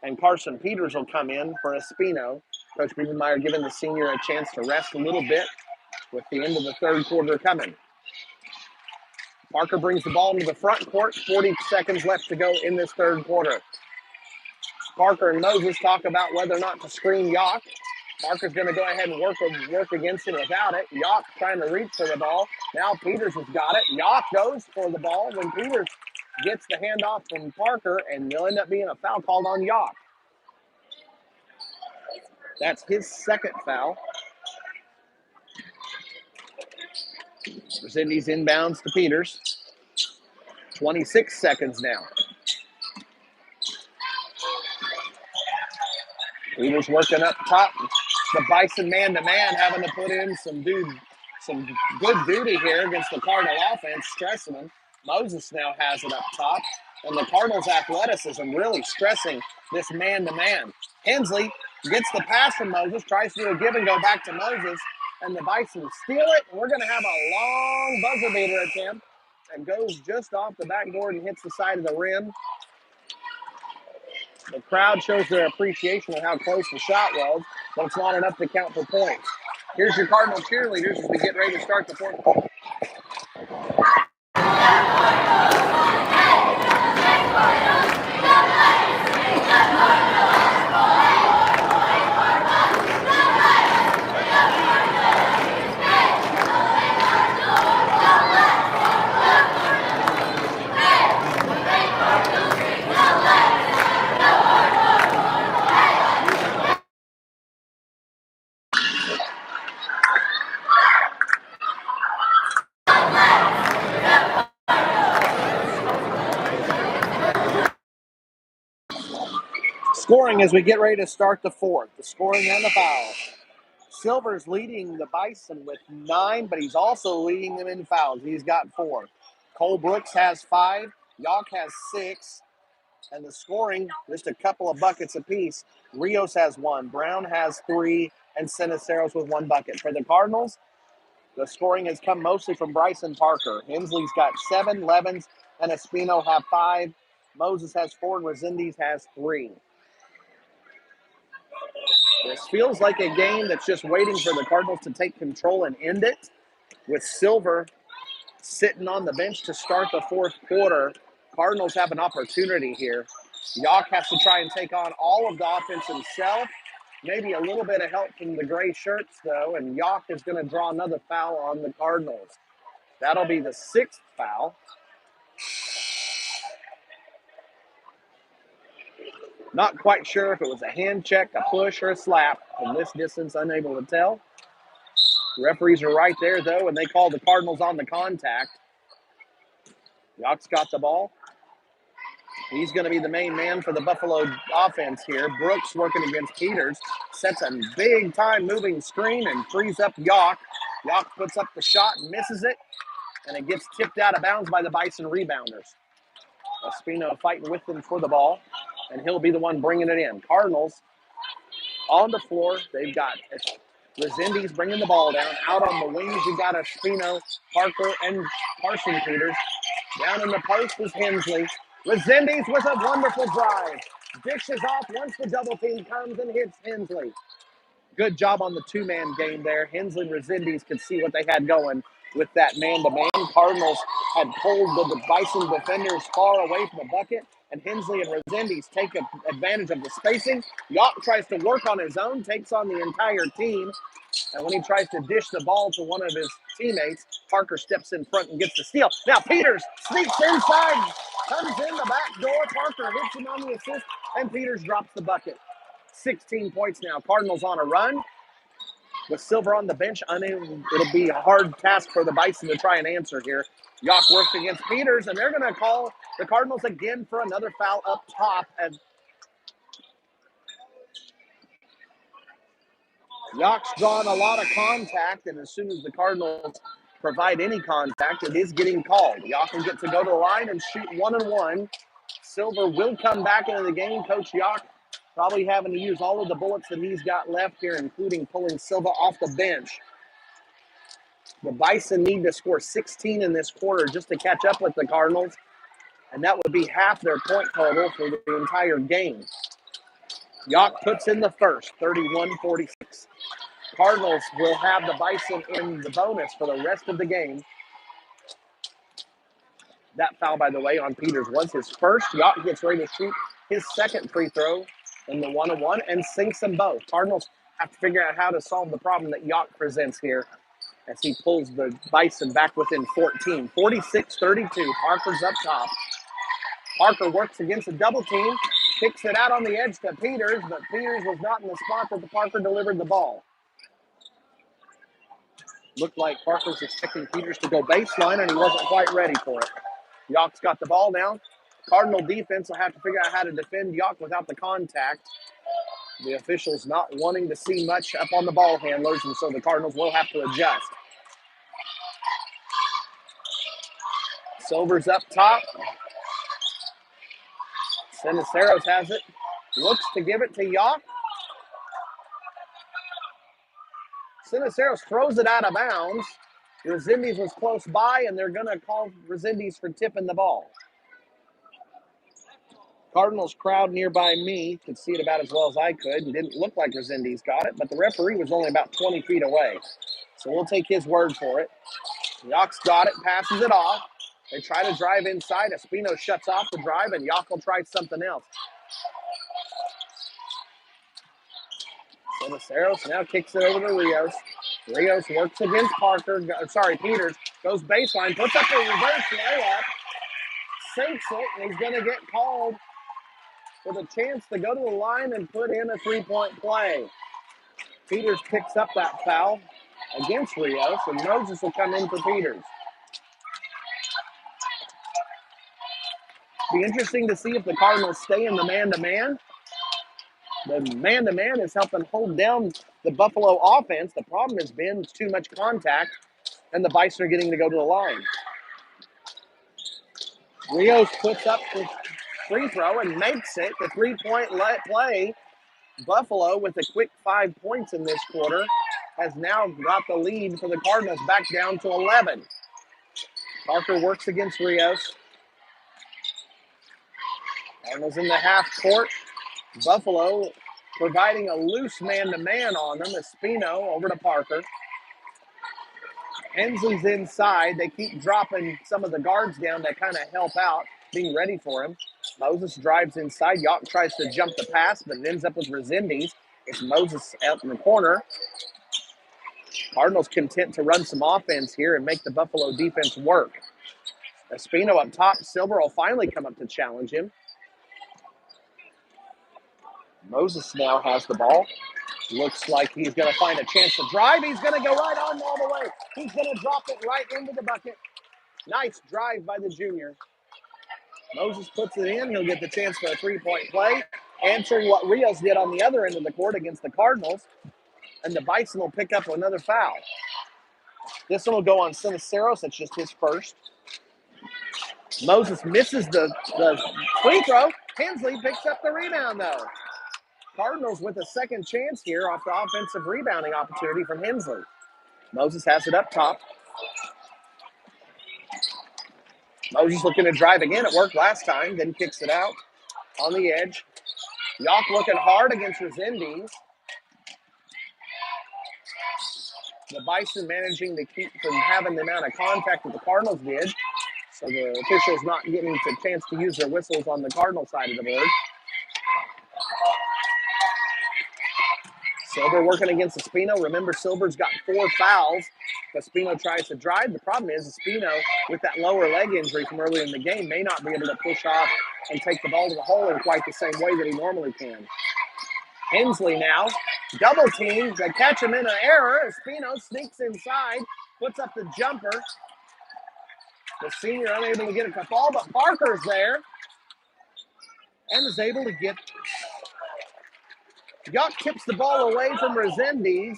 And Carson Peters will come in for Espino. Coach Biebenmeyer giving the senior a chance to rest a little bit with the end of the third quarter coming. Parker brings the ball into the front court. 40 seconds left to go in this third quarter. Parker and Moses talk about whether or not to screen Yawk. Parker's going to go ahead and work against it without it. Yawk trying to reach for the ball. Now Peters has got it. Yawk goes for the ball when Peters gets the handoff from Parker, and there'll end up being a foul called on Yawk. That's his second foul. Resendiz inbounds to Peters. 26 seconds now. Peters working up top. The Bison man-to-man having to put in some good duty here against the Cardinal offense, stressing them. Moses now has it up top. And the Cardinals' athleticism really stressing this man-to-man. Hensley gets the pass from Moses, tries to do a give and go back to Moses, and the Bison steal it. And we're going to have a long buzzer beater attempt and goes just off the backboard and hits the side of the rim. The crowd shows their appreciation of how close the shot was, but it's not enough to count for points. Here's your Cardinal cheerleaders as we get ready to start the fourth quarter. Scoring as we get ready to start the fourth. The scoring and the fouls. Silver's leading the Bison with 9, but he's also leading them in fouls. He's got 4. Cole Brooks has 5. Yawk has 6. And the scoring, just a couple of buckets apiece. Rios has 1. Brown has 3. And Siniceros with 1 bucket. For the Cardinals, the scoring has come mostly from Bryson Parker. Hensley's got 7. Levens and Espino have 5. Moses has 4. And Resendiz has 3. This feels like a game that's just waiting for the Cardinals to take control and end it, with Silver sitting on the bench to start the fourth quarter. Cardinals have an opportunity here. Yawk has to try and take on all of the offense himself. Maybe a little bit of help from the gray shirts, though, and Yawk is going to draw another foul on the Cardinals. That'll be the 6th foul. Not quite sure if it was a hand check, a push, or a slap. From this distance, unable to tell. The referees are right there, though, and they call the Cardinals on the contact. Yawk's got the ball. He's going to be the main man for the Buffalo offense here. Brooks working against Peters. Sets a big-time moving screen and frees up Yawk. Yawk puts up the shot and misses it, and it gets tipped out of bounds by the Bison rebounders. Espino fighting with them for the ball, and he'll be the one bringing it in. Cardinals on the floor. They've got Resendiz bringing the ball down. Out on the wings, you've got Espino, Parker, and Carson Peters. Down in the post is Hensley. Resendiz with a wonderful drive. Dishes off once the double team comes and hits Hensley. Good job on the two-man game there. Hensley and Resendiz could see what they had going with that man-to-man. Cardinals had pulled the Bison defenders far away from the bucket, and Hensley and Resendiz take advantage of the spacing. Yawk tries to work on his own, takes on the entire team, and when he tries to dish the ball to one of his teammates, Parker steps in front and gets the steal. Now Peters sneaks inside, comes in the back door. Parker hits him on the assist, and Peters drops the bucket. 16 points now. Cardinals on a run. With Silver on the bench, it'll be a hard task for the Bison to try and answer here. Yock works against Peters, and they're going to call the Cardinals again for another foul up top. And Yock's drawn a lot of contact, and as soon as the Cardinals provide any contact, it is getting called. Yock will get to go to the line and shoot 1-1. Silver will come back into the game. Coach Yock probably having to use all of the bullets that he's got left here, including pulling Silva off the bench. The Bison need to score 16 in this quarter just to catch up with the Cardinals, and that would be half their point total for the entire game. Yock puts in the first, 31-46. Cardinals will have the Bison in the bonus for the rest of the game. That foul, by the way, on Peters was his first. Yock gets ready to shoot his second free throw in the 1-1 and sinks them both. Cardinals have to figure out how to solve the problem that Yock presents here as he pulls the Bison back within 14. 46-32, Parker's up top. Parker works against a double team, kicks it out on the edge to Peters, but Peters was not in the spot that the Parker delivered the ball. Looked like Parker was expecting Peters to go baseline, and he wasn't quite ready for it. Yock's got the ball now. Cardinal defense will have to figure out how to defend Yock without the contact. The officials not wanting to see much up on the ball handlers, and so the Cardinals will have to adjust. Silver's up top. Siniceros has it. Looks to give it to Yock. Siniceros throws it out of bounds. Resendiz was close by, and they're going to call Resendiz for tipping the ball. Cardinals crowd nearby me could see it about as well as I could. It didn't look like Resendiz got it, but the referee was only about 20 feet away. So we'll take his word for it. Yock's got it, passes it off. They try to drive inside. Espino shuts off the drive, and Yock will try something else. Siniceros now kicks it over to Rios. Rios works against Peters. Goes baseline, puts up a reverse layup, sinks it, and he's going to get called with a chance to go to the line and put in a three-point play. Peters picks up that foul against Rios, and Moses will come in for Peters. Be interesting to see if the Cardinals stay in the man-to-man. The man-to-man is helping hold down the Buffalo offense. The problem has been too much contact, and the Bison are getting to go to the line. Rios puts up the free throw and makes it. The three-point play. Buffalo, with a quick 5 points in this quarter, has now got the lead for the Cardinals back down to 11. Parker works against Rios. Cardinals in the half court. Buffalo providing a loose man-to-man on them. Espino over to Parker. Hensley's inside. They keep dropping some of the guards down to kind of help out, being ready for him. Moses drives inside. Yock tries to jump the pass, but it ends up with Resendiz. It's Moses out in the corner. Cardinals content to run some offense here and make the Buffalo defense work. Espino up top. Silver will finally come up to challenge him. Moses now has the ball. Looks like he's going to find a chance to drive. He's going to go right on all the way. He's going to drop it right into the bucket. Nice drive by the junior. Moses puts it in. He'll get the chance for a three-point play, answering what Rios did on the other end of the court against the Cardinals. And the Bison will pick up another foul. This one will go on Siniceros. That's just his first. Moses misses the free throw. Hensley picks up the rebound, though. Cardinals with a second chance here off the offensive rebounding opportunity from Hensley. Moses has it up top. Moses looking to drive again. It worked last time, then kicks it out on the edge. Yock looking hard against Resendiz. The Bison managing to keep from having the amount of contact that the Cardinals did. So the officials not getting a chance to use their whistles on the Cardinal side of the board. Silver working against Espino. Remember, Silver's got 4 fouls. Espino tries to drive. The problem is Espino, with that lower leg injury from earlier in the game, may not be able to push off and take the ball to the hole in quite the same way that he normally can. Hensley now, double team. They catch him in an error. Espino sneaks inside, puts up the jumper. The senior unable to get a ball, but Parker's there and is able to get. Yock tips the ball away from Resendiz,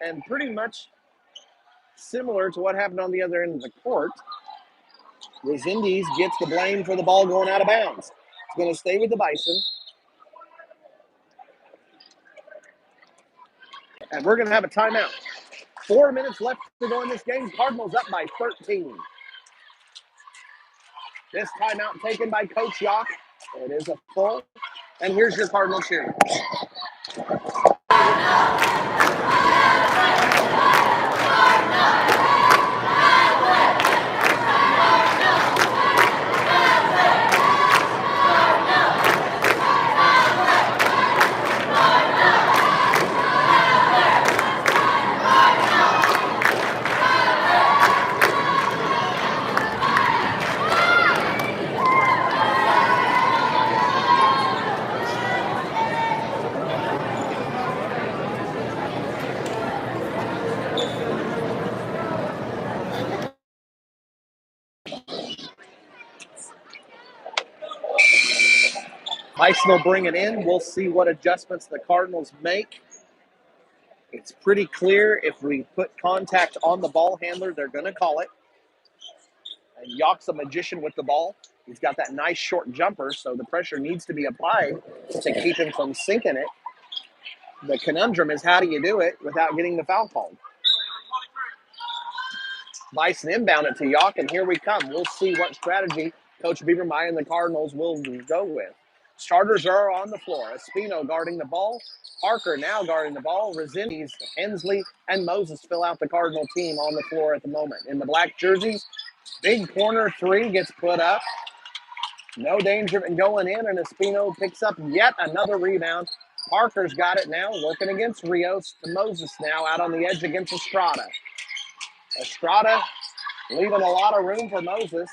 and pretty much similar to what happened on the other end of the court, Resendiz gets the blame for the ball going out of bounds. It's going to stay with the Bison. And we're going to have a timeout. 4 minutes left to go in this game. Cardinals up by 13. This timeout taken by Coach Yock. It is a full. And here's your Cardinal cheer. Bison will bring it in. We'll see what adjustments the Cardinals make. It's pretty clear if we put contact on the ball handler, they're going to call it. And Yock's a magician with the ball. He's got that nice short jumper, so the pressure needs to be applied to keep him from sinking it. The conundrum is, how do you do it without getting the foul called? Bison inbound it to Yock, and here we come. We'll see what strategy Coach Biebermeyer and the Cardinals will go with. Starters are on the floor. Espino guarding the ball. Parker now guarding the ball. Resendiz, Hensley, and Moses fill out the Cardinal team on the floor at the moment. In the black jerseys, big corner three gets put up. No danger in going in, and Espino picks up yet another rebound. Parker's got it now, working against Rios. To Moses now out on the edge against Estrada. Estrada leaving a lot of room for Moses.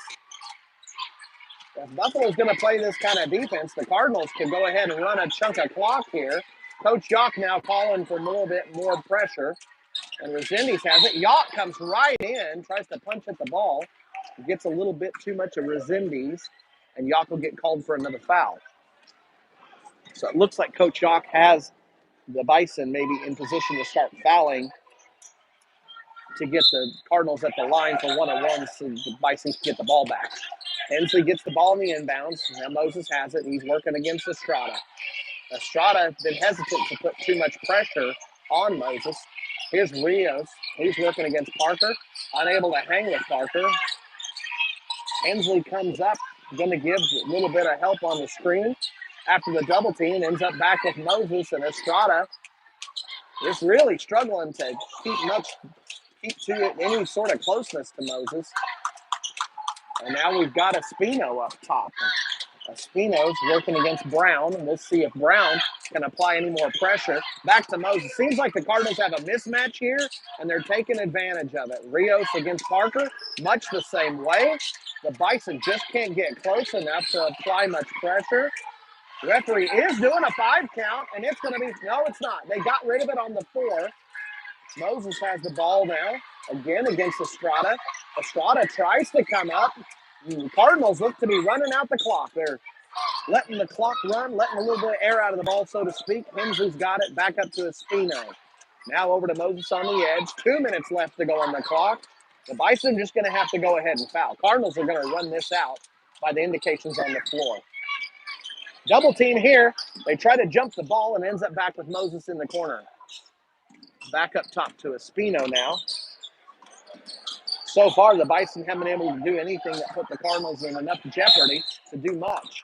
If Buffalo's going to play this kind of defense, the Cardinals could go ahead and run a chunk of clock here. Coach Yock now calling for a little bit more pressure. And Resendiz has it. Yock comes right in, tries to punch at the ball. Gets a little bit too much of Resendiz, and Yock will get called for another foul. So it looks like Coach Yock has the Bison maybe in position to start fouling to get the Cardinals at the line for one-on-one so the Bison can get the ball back. Hensley gets the ball in the inbounds. Now Moses has it. He's working against Estrada. Estrada been hesitant to put too much pressure on Moses. Here's Rios. He's working against Parker. Unable to hang with Parker. Hensley comes up. Going to give a little bit of help on the screen. After the double team, ends up back with Moses, and Estrada is really struggling to keep to any sort of closeness to Moses. And now we've got Espino up top. Espino's working against Brown, and we'll see if Brown can apply any more pressure. Back to Moses. Seems like the Cardinals have a mismatch here, and they're taking advantage of it. Rios against Parker, much the same way. The Bison just can't get close enough to apply much pressure. The referee is doing a 5 count, and it's going to be, no, it's not. They got rid of it on the 4. Moses has the ball now, again against Estrada. Estrada tries to come up. The Cardinals look to be running out the clock. They're letting the clock run, letting a little bit of air out of the ball, so to speak. Hensley's got it back up to Espino. Now over to Moses on the edge. 2 minutes left to go on the clock. The Bison just going to have to go ahead and foul. Cardinals are going to run this out by the indications on the floor. Double team here. They try to jump the ball and ends up back with Moses in the corner. Back up top to Espino now. So far, the Bison haven't been able to do anything that put the Cardinals in enough jeopardy to do much.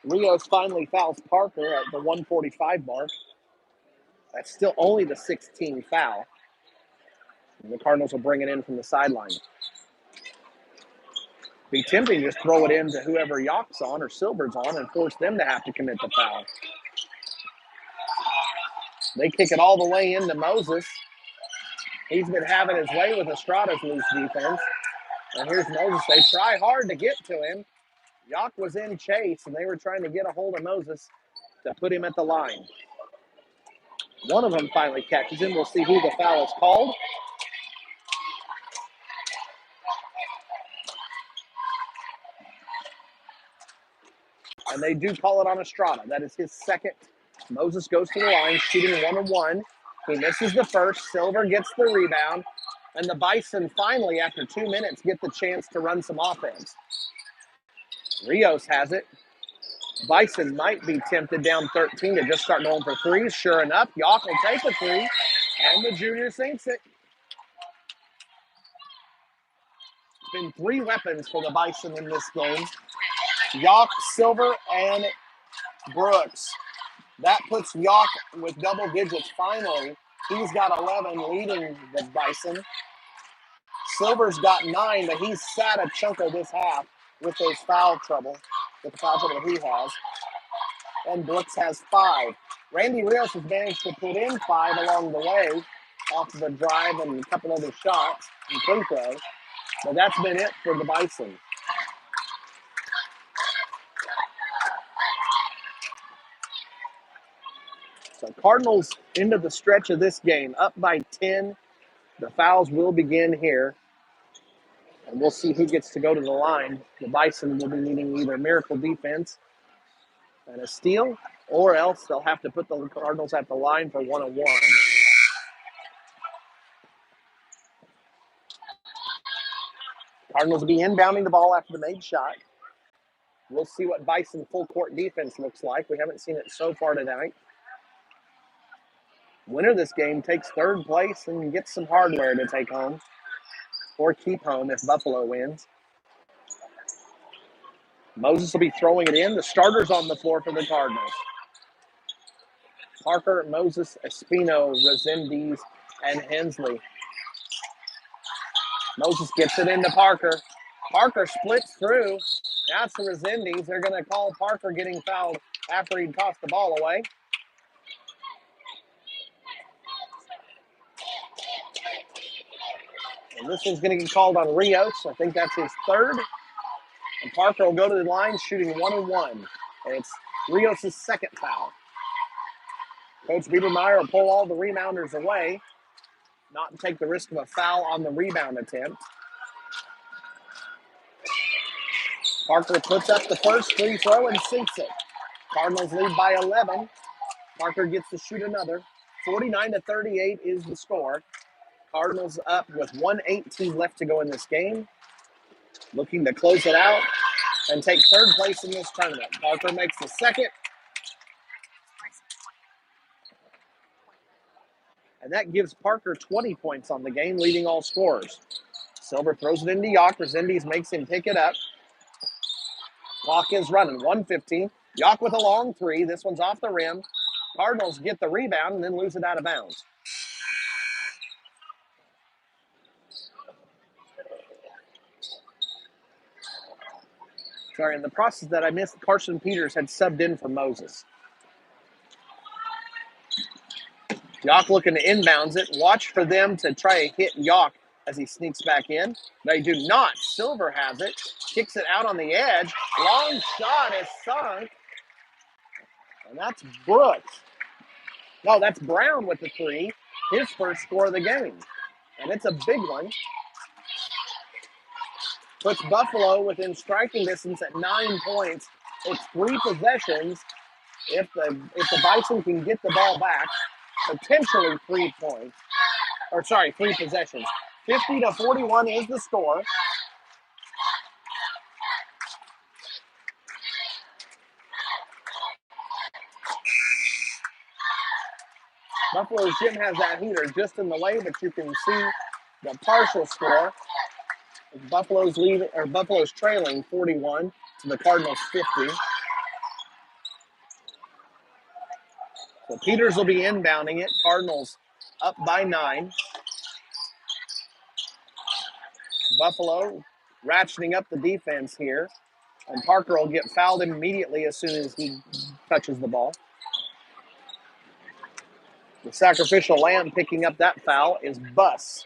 Rios finally fouls Parker at the 1:45 mark. That's still only the 16th foul. And the Cardinals will bring it in from the sideline. Be tempting to just throw it into whoever Yock's on or Silver's on and force them to have to commit the foul. They kick it all the way into Moses. He's been having his way with Estrada's loose defense. And here's Moses. They try hard to get to him. Yock was in chase, and they were trying to get a hold of Moses to put him at the line. One of them finally catches him. We'll see who the foul is called. And they do call it on Estrada. That is his second. Moses goes to the line, shooting 1-on-1. He misses the first. Silver gets the rebound. And the Bison finally, after 2 minutes, get the chance to run some offense. Rios has it. Bison might be tempted down 13 to just start going for threes. Sure enough, Yock will take a three, and the junior sinks it. It's been 3 weapons for the Bison in this game. Yock, Silver, and Brooks. That puts Yock with double digits finally. He's got 11 leading the Bison. Silver's got 9, but he's sat a chunk of this half with those foul trouble, with the foul trouble that he has. And Brooks has 5. Randy Rios has managed to put in 5 along the way off of a drive and a couple other shots and free throw. But that's been it for the Bison. So Cardinals into the stretch of this game, up by 10. The fouls will begin here. And we'll see who gets to go to the line. The Bison will be needing either miracle defense and a steal, or else they'll have to put the Cardinals at the line for 1-on-1. Cardinals will be inbounding the ball after the made shot. We'll see what Bison full court defense looks like. We haven't seen it so far tonight. Winner of this game takes 3rd place and gets some hardware to take home or keep home if Buffalo wins. Moses will be throwing it in. The starters on the floor for the Cardinals: Parker, Moses, Espino, Resendiz, and Hensley. Moses gets it into Parker. Parker splits through. Now it's the Resendiz. They're going to call Parker getting fouled after he tossed the ball away. And this one's going to get called on Rios. I think that's his 3rd. And Parker will go to the line shooting 1-on-1. And it's Rios' 2nd foul. Coach Biebermeyer will pull all the rebounders away, not take the risk of a foul on the rebound attempt. Parker puts up the first free throw and sinks it. Cardinals lead by 11. Parker gets to shoot another. 49-38 is the score. Cardinals up with 1:18 left to go in this game, looking to close it out and take 3rd place in this tournament. Parker makes the 2nd. And that gives Parker 20 points on the game, leading all scorers. Silver throws it into Yock. Resendiz makes him pick it up. Clock is running, 1:15. Yock with a long 3. This one's off the rim. Cardinals get the rebound and then lose it out of bounds. Sorry, in the process that I missed, Carson Peters had subbed in for Moses. Yock looking to inbounds it. Watch for them to try to hit Yock as he sneaks back in. They do not. Silver has it. Kicks it out on the edge. Long shot is sunk. And that's Brooks. No, that's Brown with the 3. His first score of the game. And it's a big one. Puts Buffalo within striking distance at 9 points. It's 3 possessions. If the Bison can get the ball back, potentially 3 points. 3 possessions. 50-41 is the score. Buffalo's Jim has that heater just in the way, but you can see the partial score. Buffalo's trailing 41 to the Cardinals 50. So Peters will be inbounding it. Cardinals up by 9. Buffalo ratcheting up the defense here. And Parker will get fouled immediately as soon as he touches the ball. The sacrificial lamb picking up that foul is Buss.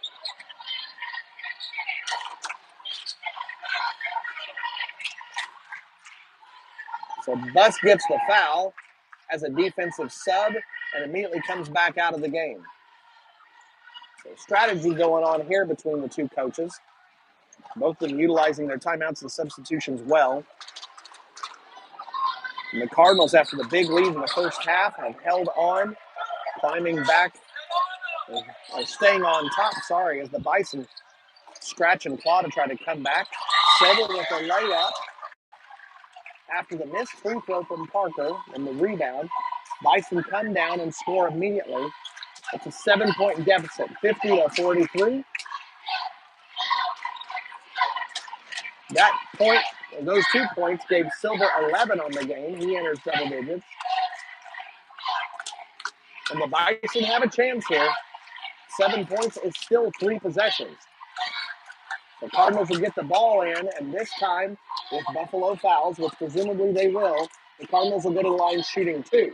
So Buss gets the foul as a defensive sub and immediately comes back out of the game. So strategy going on here between the two coaches. Both of them utilizing their timeouts and substitutions well. And the Cardinals, after the big lead in the first half, have held on, climbing back, or staying on top, as the Bison scratch and claw to try to come back. Silver with a layup after the missed free throw from Parker and the rebound. Bison come down and score immediately. It's a 7-point deficit, 50-43. That point, those 2 points gave Silver 11 on the game. He enters double digits. And the Bison have a chance here. 7 points is still 3 possessions. The Cardinals will get the ball in, and this time with Buffalo fouls, which presumably they will, the Cardinals will go to the line shooting 2.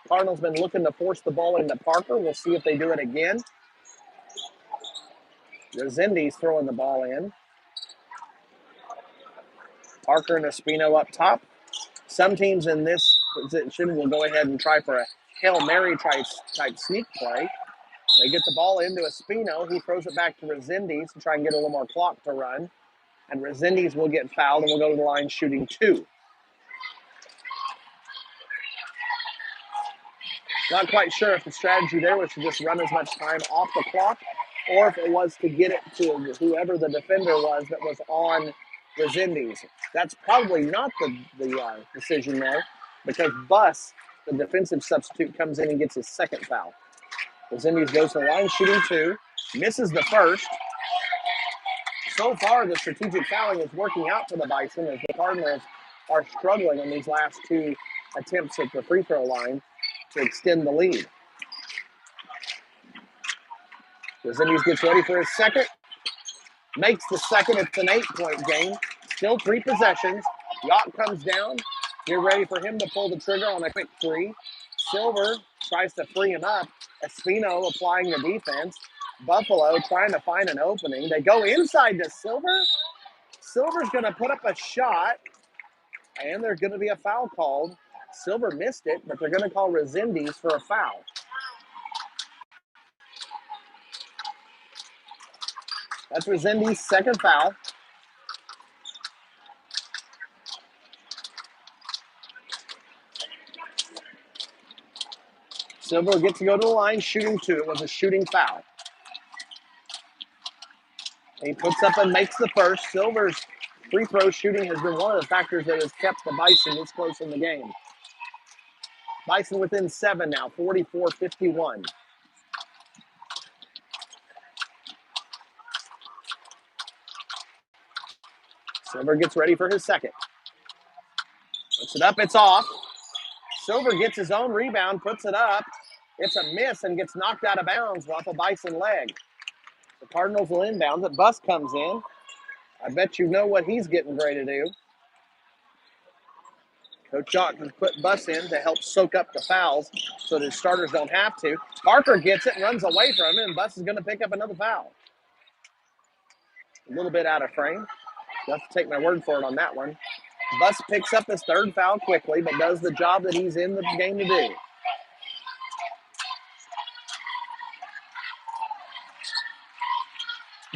Cardinals been looking to force the ball into Parker. We'll see if they do it again. Resendiz throwing the ball in. Parker and Espino up top. Some teams in this position will go ahead and try for a Hail Mary type sneak play. They get the ball into Espino. He throws it back to Resendiz to try and get a little more clock to run. And Resendiz will get fouled and will go to the line shooting 2. Not quite sure if the strategy there was to just run as much time off the clock or if it was to get it to whoever the defender was that was on Resendiz. That's probably not the decision there because Buss, the defensive substitute, comes in and gets his second foul. Resendiz goes to the line shooting 2, misses the first. So far, the strategic fouling is working out for the Bison as the Cardinals are struggling on these last 2 attempts at the free throw line to extend the lead. Resendiz gets ready for his second. Makes the second. It's an 8-point game. Still 3 possessions. Yacht comes down. Get ready for him to pull the trigger on a quick 3. Silver tries to free him up. Espino applying the defense. Buffalo trying to find an opening. They go inside to Silver. Silver's going to put up a shot. And there's going to be a foul called. Silver missed it, but they're going to call Resendiz for a foul. That's Resendiz's second foul. Silver gets to go to the line shooting 2. It was a shooting foul. He puts up and makes the first. Silver's free throw shooting has been one of the factors that has kept the Bison this close in the game. Bison within 7 now, 44-51. Silver gets ready for his second. Puts it up, it's off. Silver gets his own rebound, puts it up. It's a miss and gets knocked out of bounds off a Bison leg. The Cardinals will inbound. The Bus comes in. I bet you know what he's getting ready to do. Coach Jock has put Bus in to help soak up the fouls so that his starters don't have to. Parker gets it and runs away from him, and Bus is going to pick up another foul. A little bit out of frame. You'll have to take my word for it on that one. Bus picks up his third foul quickly, but does the job that he's in the game to do.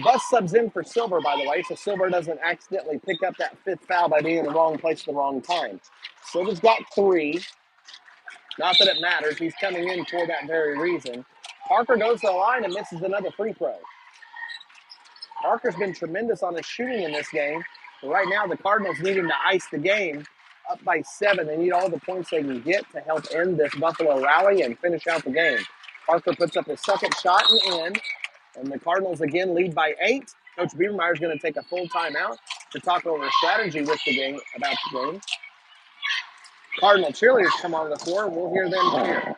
Bus subs in for Silver, by the way, so Silver doesn't accidentally pick up that 5th foul by being in the wrong place at the wrong time. Silver's got 3. Not that it matters. He's coming in for that very reason. Parker goes to the line and misses another free throw. Parker's been tremendous on his shooting in this game. But right now, the Cardinals need him to ice the game. Up by 7. They need all the points they can get to help end this Buffalo rally and finish out the game. Parker puts up his second shot and in. And the Cardinals again lead by 8. Coach Biebermeyer is going to take a full timeout to talk over strategy with the game about the game. Cardinal cheerleaders come on the floor. We'll hear them cheer.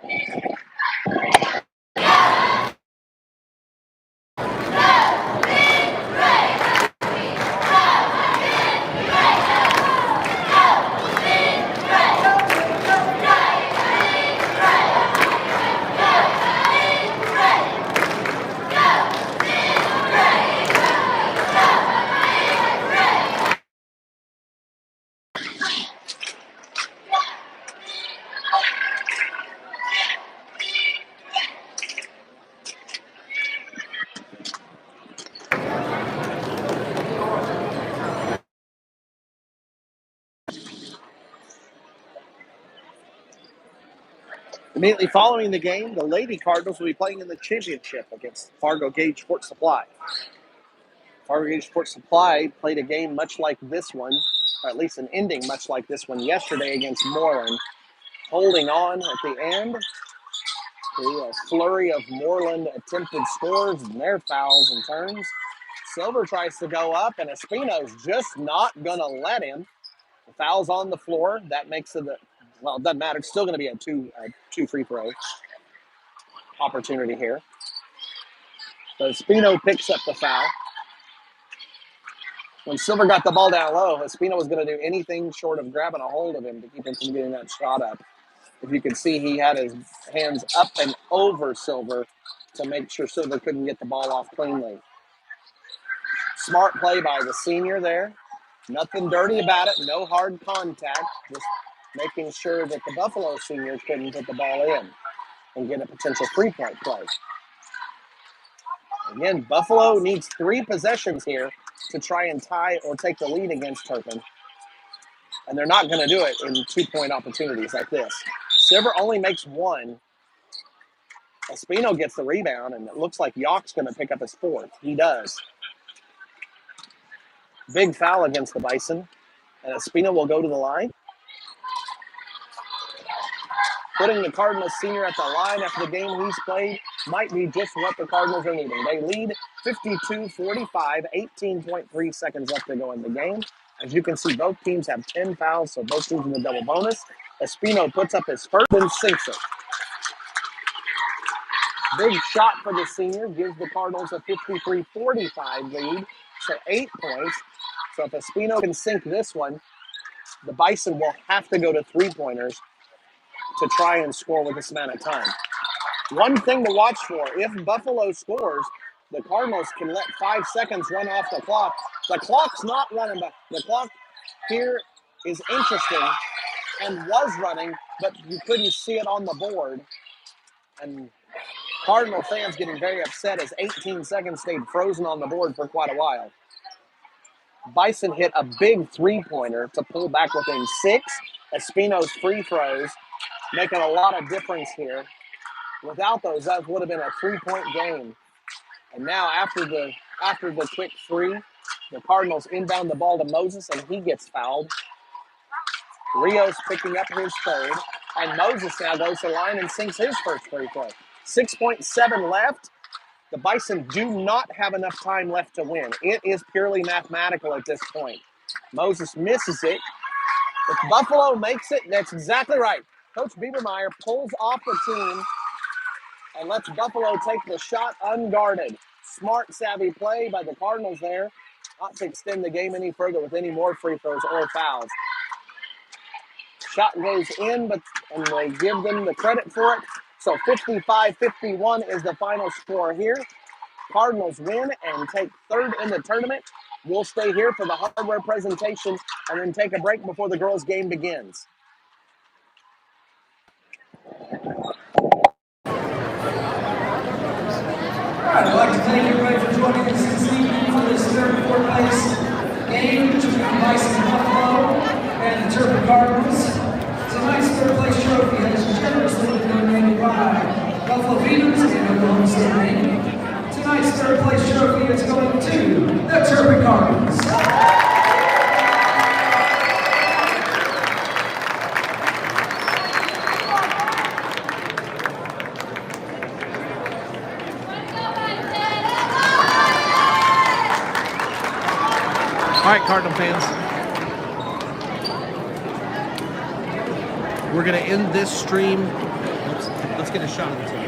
Immediately following the game, the Lady Cardinals will be playing in the championship against Fargo Gage Sports Supply. Fargo Gage Sports Supply played a game much like this one, or at least an ending much like this one yesterday against Moreland, holding on at the end to a flurry of Moreland attempted scores and their fouls and turns. Silver tries to go up, and Espino's just not going to let him. The foul's on the floor. That makes it, well, it doesn't matter. It's still going to be a two free throw opportunity here. So Espino picks up the foul. When Silver got the ball down low, Espino was going to do anything short of grabbing a hold of him to keep him from getting that shot up. If you can see, he had his hands up and over Silver to make sure Silver couldn't get the ball off cleanly. Smart play by the senior there. Nothing dirty about it. No hard contact. Just making sure that the Buffalo seniors couldn't put the ball in and get a potential three-point play. Again, Buffalo needs 3 possessions here to try and tie or take the lead against Turpin. And they're not going to do it in 2-point opportunities like this. Silver only makes 1. Espino gets the rebound, and it looks like Yock's going to pick up his 4th. He does. Big foul against the Bison. And Espino will go to the line. Putting the Cardinals senior at the line after the game he's played might be just what the Cardinals are needing. They lead 52-45, 18.3 seconds left to go in the game. As you can see, both teams have 10 fouls, so both teams in the double bonus. Espino puts up his first and sinks it. Big shot for the senior, gives the Cardinals a 53-45 lead, so 8 points. So if Espino can sink this one, the Bison will have to go to three-pointers to try and score with this amount of time. One thing to watch for, if Buffalo scores, the Cardinals can let 5 seconds run off the clock. The clock's not running, but the clock here is interesting and was running, but you couldn't see it on the board. And Cardinal fans getting very upset as 18 seconds stayed frozen on the board for quite a while. Bison hit a big three-pointer to pull back within 6. Espino's free throws making a lot of difference here. Without those, that would have been a 3-point game. And now after the quick three, the Cardinals inbound the ball to Moses, and he gets fouled. Rios picking up his 3rd, and Moses now goes to the line and sinks his first free throw. 6.7 left. The Bison do not have enough time left to win. It is purely mathematical at this point. Moses misses it. If Buffalo makes it, that's exactly right. Coach Biebermeyer pulls off the team and lets Buffalo take the shot unguarded. Smart, savvy play by the Cardinals there, not to extend the game any further with any more free throws or fouls. Shot goes in, and they give them the credit for it. So 55-51 is the final score here. Cardinals win and take 3rd in the tournament. We'll stay here for the hardware presentation and then take a break before the girls' game begins. I'd like to thank everybody for joining us this evening for this 3rd and 4th place game between Bison Buffalo and the Turpin Cardinals. Tonight's 3rd place trophy has generously been donated by Buffalo Beaters and Oklahoma State Navy. Tonight's 3rd place trophy is going to the Turpin Cardinals. All right, Cardinal fans. We're going to end this stream. Let's get a shot of this one.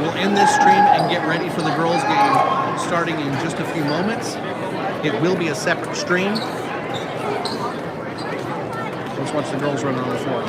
We'll end this stream and get ready for the girls' game starting in just a few moments. It will be a separate stream. Let's watch the girls run on the floor.